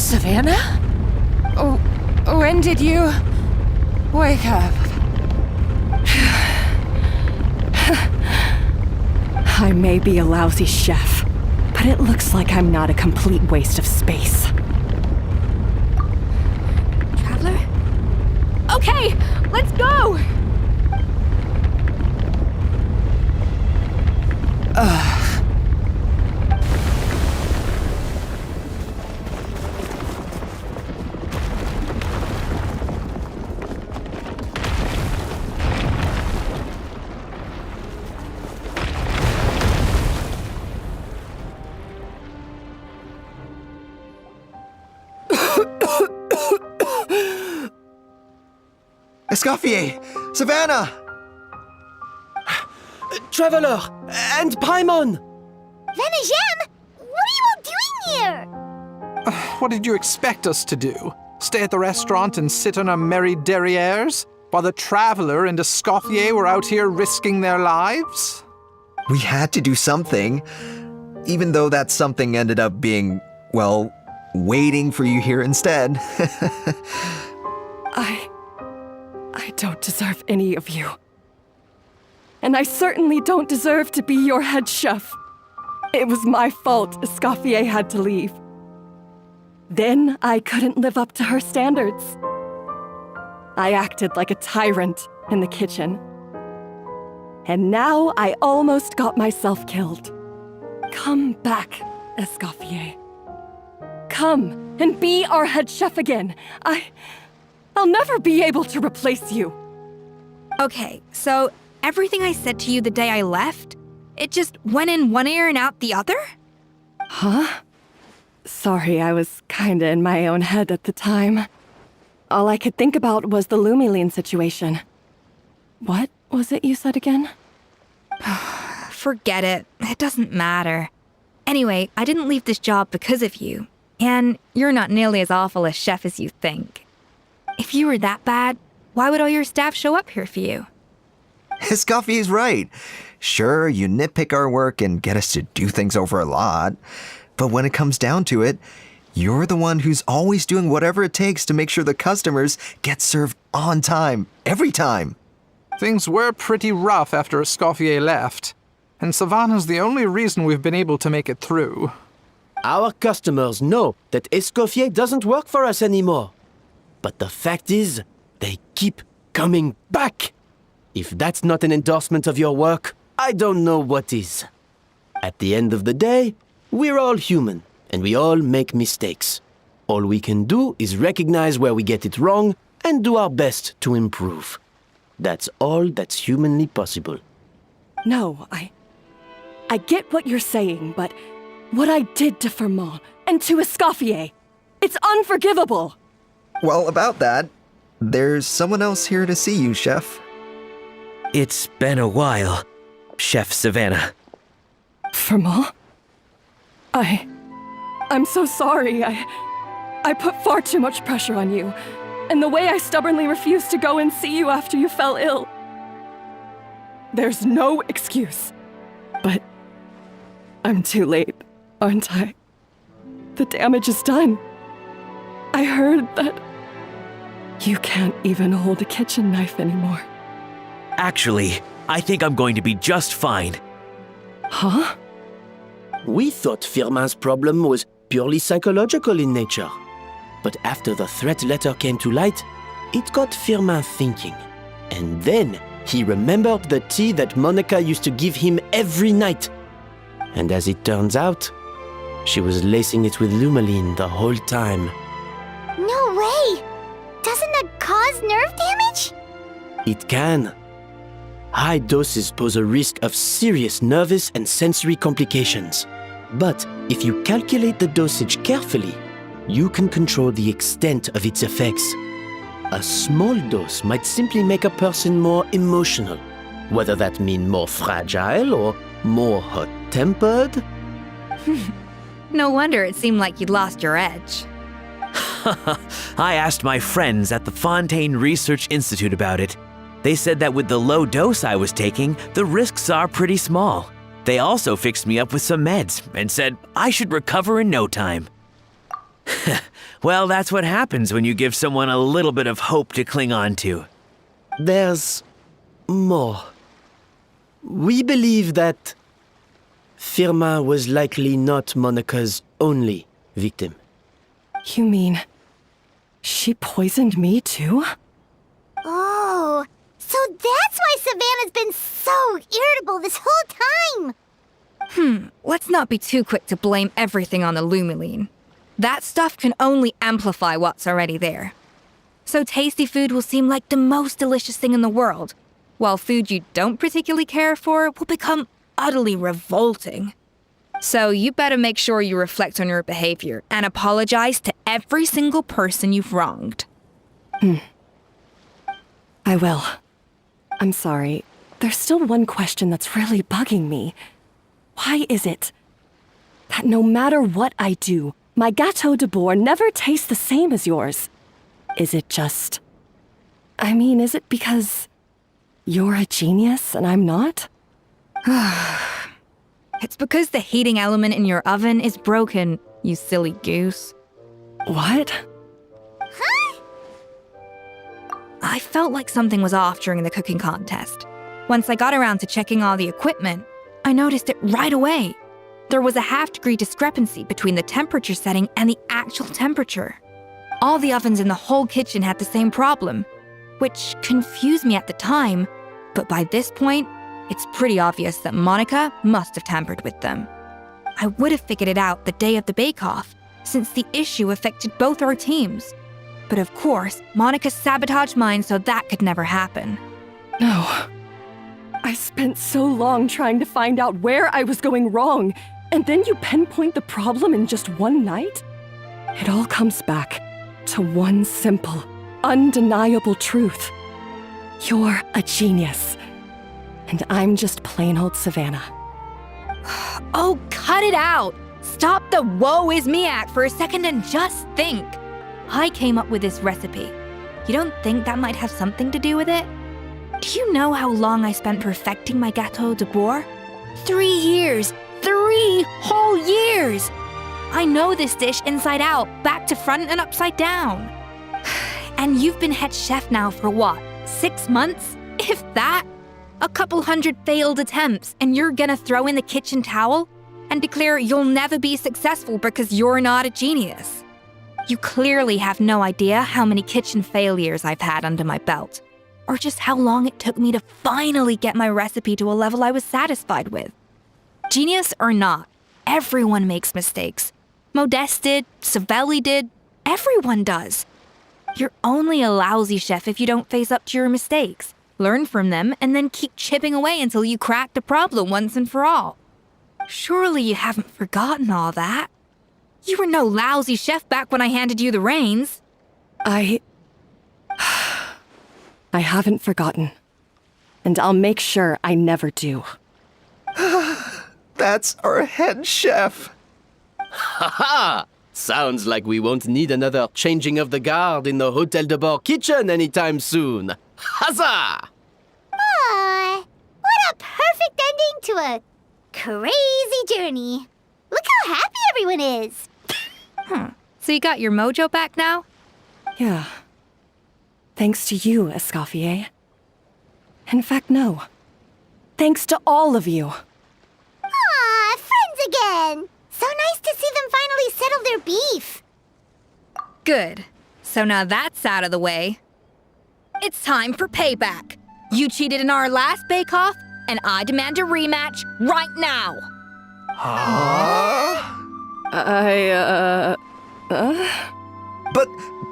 Savannah? When did you wake up? I may be a lousy chef, but it looks like I'm not a complete waste of space. Traveler? Okay, let's go! Escoffier! Savannah! Traveler! And Paimon! Venegem? What are you all doing here? What did you expect us to do? Stay at the restaurant and sit on our merry derrieres, while the Traveler and Escoffier were out here risking their lives? We had to do something, even though that something ended up being, well, waiting for you here instead. I don't deserve any of you. And I certainly don't deserve to be your head chef. It was my fault Escoffier had to leave. Then I couldn't live up to her standards. I acted like a tyrant in the kitchen. And now I almost got myself killed. Come back, Escoffier. Come and be our head chef again. I'll never be able to replace you. Okay, so everything I said to you the day I left, it just went in one ear and out the other? Huh? Sorry, I was kinda in my own head at the time. All I could think about was the Lumiline situation. What was it you said again? Forget it. It doesn't matter. Anyway, I didn't leave this job because of you. And you're not nearly as awful a chef as you think. If you were that bad, why would all your staff show up here for you? Escoffier's right. Sure, you nitpick our work and get us to do things over a lot. But when it comes down to it, you're the one who's always doing whatever it takes to make sure the customers get served on time, every time. Things were pretty rough after Escoffier left, and Savannah's the only reason we've been able to make it through. Our customers know that Escoffier doesn't work for us anymore. But the fact is, they keep coming back. If that's not an endorsement of your work, I don't know what is. At the end of the day, we're all human, and we all make mistakes. All we can do is recognize where we get it wrong and do our best to improve. That's all that's humanly possible. No, I get what you're saying, but what I did to Firmont and to Escoffier, it's unforgivable. Well, about that, there's someone else here to see you, Chef. It's been a while, Chef Savannah. Firmont? I'm so sorry. I put far too much pressure on you. And the way I stubbornly refused to go and see you after you fell ill. There's no excuse. But I'm too late, aren't I? The damage is done. I heard that you can't even hold a kitchen knife anymore. Actually, I think I'm going to be just fine. Huh? We thought Firmin's problem was purely psychological in nature. But after the threat letter came to light, it got Firmin thinking. And then he remembered the tea that Monica used to give him every night. And as it turns out, she was lacing it with Lumiline the whole time. No way! Doesn't that cause nerve damage? It can. High doses pose a risk of serious nervous and sensory complications. But if you calculate the dosage carefully, you can control the extent of its effects. A small dose might simply make a person more emotional, whether that means more fragile or more hot-tempered. No wonder it seemed like you'd lost your edge. I asked my friends at the Fontaine Research Institute about it. They said that with the low dose I was taking, the risks are pretty small. They also fixed me up with some meds and said I should recover in no time. Well, that's what happens when you give someone a little bit of hope to cling on to. There's more. We believe that Firmin was likely not Monica's only victim. You mean she poisoned me too? Oh, so that's why Savannah's been so irritable this whole time. Let's not be too quick to blame everything on the Lumiline. That stuff can only amplify what's already there. So tasty food will seem like the most delicious thing in the world, while food you don't particularly care for will become utterly revolting. So you better make sure you reflect on your behavior and apologize to every single person you've wronged. I will. I'm sorry. There's still one question that's really bugging me. Why is it that no matter what I do, my Gâteau de Bourg never tastes the same as yours? Is it just... I mean, is it because you're a genius and I'm not? It's because the heating element in your oven is broken, you silly goose. What? Huh? I felt like something was off during the cooking contest. Once I got around to checking all the equipment, I noticed it right away. There was a half-degree discrepancy between the temperature setting and the actual temperature. All the ovens in the whole kitchen had the same problem, which confused me at the time, but by this point, it's pretty obvious that Monica must have tampered with them. I would have figured it out the day of the bake-off, since the issue affected both our teams. But of course, Monica sabotaged mine so that could never happen. No. I spent so long trying to find out where I was going wrong, and then you pinpoint the problem in just one night? It all comes back to one simple, undeniable truth. You're a genius. And I'm just plain old Savannah. Oh, cut it out! Stop the woe is me act for a second and just think. I came up with this recipe. You don't think that might have something to do with it? Do you know how long I spent perfecting my gâteau de bois? 3 years! 3 whole years! I know this dish inside out, back to front and upside down. And you've been head chef now for what, 6 months? If that? A couple hundred failed attempts, and you're gonna throw in the kitchen towel and declare you'll never be successful because you're not a genius. You clearly have no idea how many kitchen failures I've had under my belt, or just how long it took me to finally get my recipe to a level I was satisfied with. Genius or not, everyone makes mistakes. Modeste did, Savelli did, everyone does. You're only a lousy chef if you don't face up to your mistakes, learn from them, and then keep chipping away until you crack the problem once and for all. Surely you haven't forgotten all that. You were no lousy chef back when I handed you the reins. I haven't forgotten. And I'll make sure I never do. That's our head chef. Ha ha! Sounds like we won't need another changing of the guard in the Hotel de Bord kitchen anytime soon. Huzzah! Aw, what a perfect ending to a crazy journey. Look how happy everyone is. So you got your mojo back now? Yeah. Thanks to you, Escoffier. In fact, no. Thanks to all of you. Aw, friends again. So nice to see them finally settle their beef. Good. So now that's out of the way. It's time for payback. You cheated in our last bake-off, and I demand a rematch right now.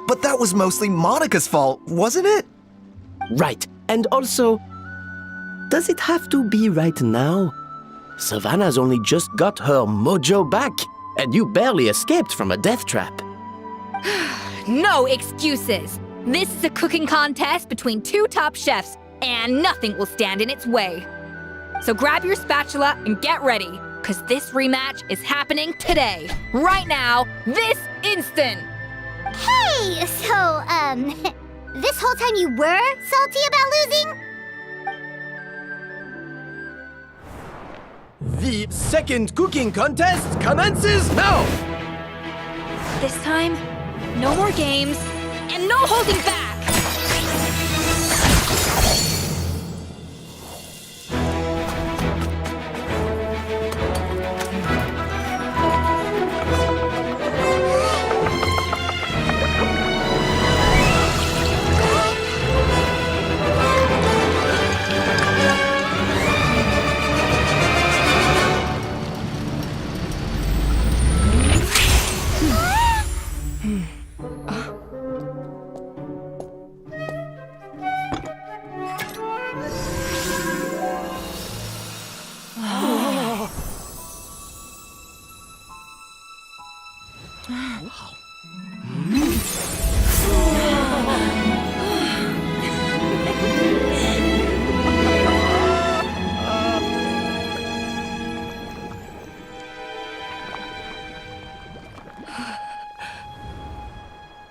But that was mostly Monica's fault, wasn't it? Right. And also, does it have to be right now? Savannah's only just got her mojo back, and you barely escaped from a death trap. No excuses. This is a cooking contest between 2 top chefs, and nothing will stand in its way. So grab your spatula and get ready, because this rematch is happening today, right now, this instant. Hey, so, this whole time you were salty about losing? The second cooking contest commences now! This time, no more games, and no holding back!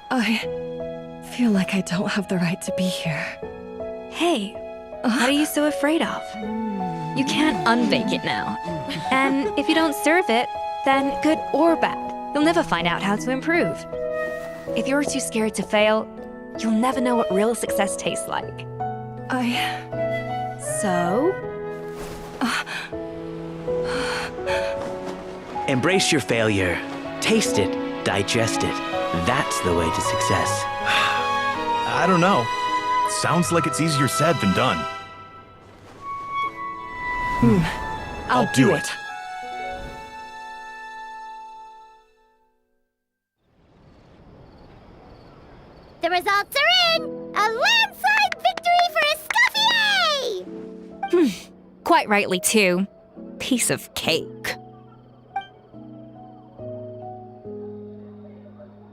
I feel like I don't have the right to be here. Hey, what are you so afraid of? You can't unbake it now. And if you don't serve it, then good or bad, you'll never find out how to improve. If you're too scared to fail, you'll never know what real success tastes like. So? Embrace your failure. Taste it. Digest it. That's the way to success. I don't know. Sounds like it's easier said than done. I'll do it. The results are in! A landslide victory for Escoffier! Quite rightly, too. Piece of cake.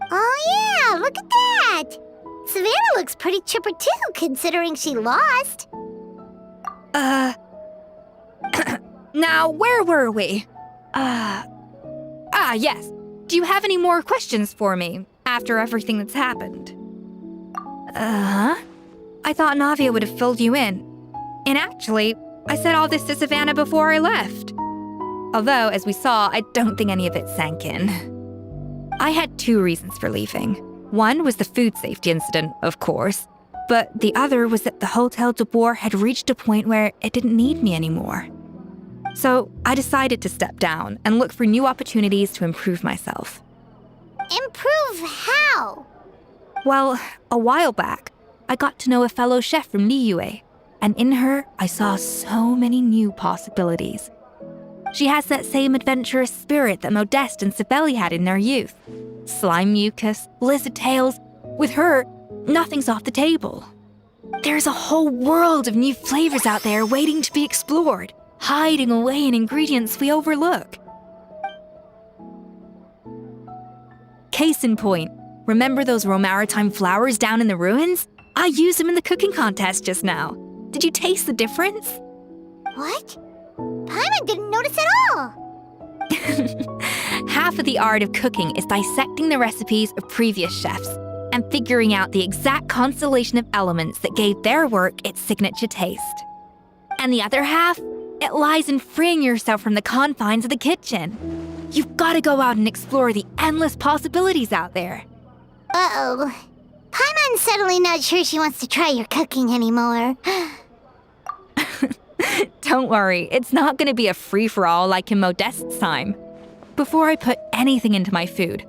Oh yeah, look at that! Savannah looks pretty chipper too, considering she lost. Now, where were we? Yes. Do you have any more questions for me after everything that's happened? I thought Navia would have filled you in. And actually, I said all this to Savannah before I left. Although, as we saw, I don't think any of it sank in. I had 2 reasons for leaving. One was the food safety incident, of course, but the other was that the Hotel de Boer had reached a point where it didn't need me anymore. So I decided to step down and look for new opportunities to improve myself. Improve how? Well, a while back, I got to know a fellow chef from Liyue, and in her, I saw so many new possibilities. She has that same adventurous spirit that Modeste and Sibeli had in their youth. Slime mucus, lizard tails. With her, nothing's off the table. There's a whole world of new flavors out there waiting to be explored, hiding away in ingredients we overlook. Case in point, remember those Romaritime flowers down in the ruins? I used them in the cooking contest just now. Did you taste the difference? What? Paimon didn't notice at all! Half of the art of cooking is dissecting the recipes of previous chefs and figuring out the exact constellation of elements that gave their work its signature taste. And the other half, it lies in freeing yourself from the confines of the kitchen. You've got to go out and explore the endless possibilities out there. Uh-oh. Paimon's suddenly not sure she wants to try your cooking anymore. Don't worry, it's not going to be a free-for-all like in Modeste's time. Before I put anything into my food,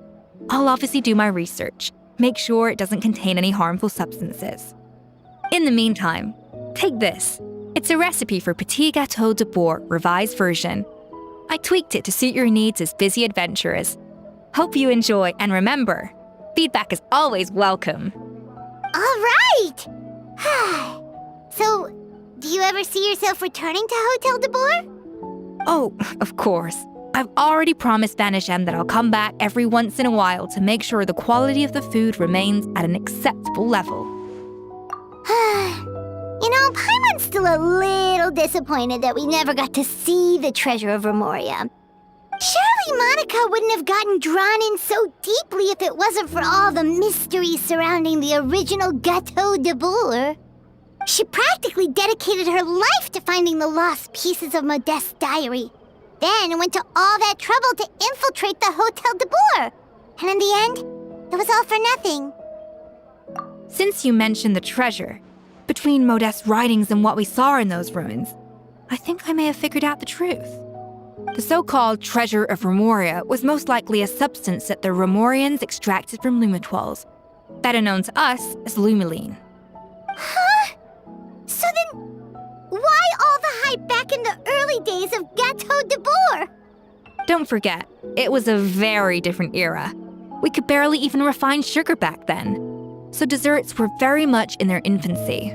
I'll obviously do my research, make sure it doesn't contain any harmful substances. In the meantime, take this. It's a recipe for Petit Gâteau de Boer, revised version. I tweaked it to suit your needs as busy adventurers. Hope you enjoy, and remember, feedback is always welcome. All right! So, do you ever see yourself returning to Hotel de Boer? Oh, of course. I've already promised Vanishem that I'll come back every once in a while to make sure the quality of the food remains at an acceptable level. You know, Paimon's still a little disappointed that we never got to see the treasure of Remoria. Surely Monica wouldn't have gotten drawn in so deeply if it wasn't for all the mystery surrounding the original Gâteau de Boer. She practically dedicated her life to finding the lost pieces of Modeste's diary. Then went to all that trouble to infiltrate the Hotel de Boer. And in the end, it was all for nothing. Since you mentioned the treasure, between Modeste's writings and what we saw in those ruins, I think I may have figured out the truth. The so-called treasure of Remoria was most likely a substance that the Remorians extracted from Lumitoiles, better known to us as Lumiline. Huh? So then, why all the hype back in the early days of Gâteau de Boer? Don't forget, it was a very different era. We could barely even refine sugar back then. So desserts were very much in their infancy.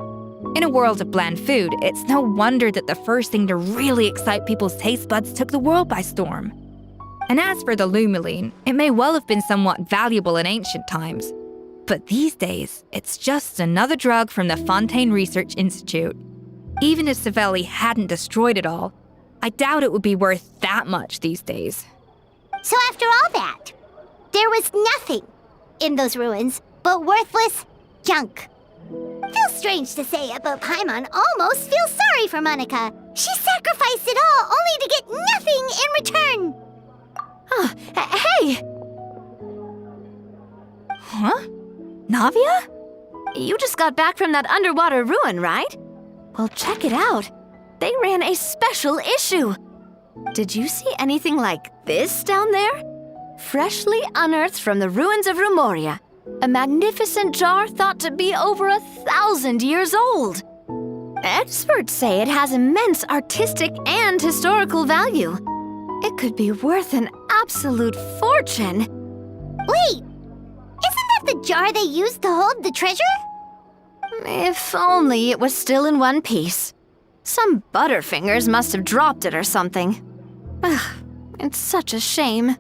In a world of bland food, it's no wonder that the first thing to really excite people's taste buds took the world by storm. And as for the Lumiline, it may well have been somewhat valuable in ancient times. But these days, it's just another drug from the Fontaine Research Institute. Even if Sibeli hadn't destroyed it all, I doubt it would be worth that much these days. So after all that, there was nothing in those ruins but worthless junk. Feels strange to say it, but Paimon almost feels sorry for Monica. She sacrificed it all only to get nothing in return. Oh, hey! Huh? Navia? You just got back from that underwater ruin, right? Well, check it out. They ran a special issue. Did you see anything like this down there? Freshly unearthed from the ruins of Rumoria. A magnificent jar thought to be over 1,000 years old. Experts say it has immense artistic and historical value. It could be worth an absolute fortune. Wait, isn't that the jar they used to hold the treasure? If only it was still in one piece. Some butterfingers must have dropped it or something. Ugh, it's such a shame.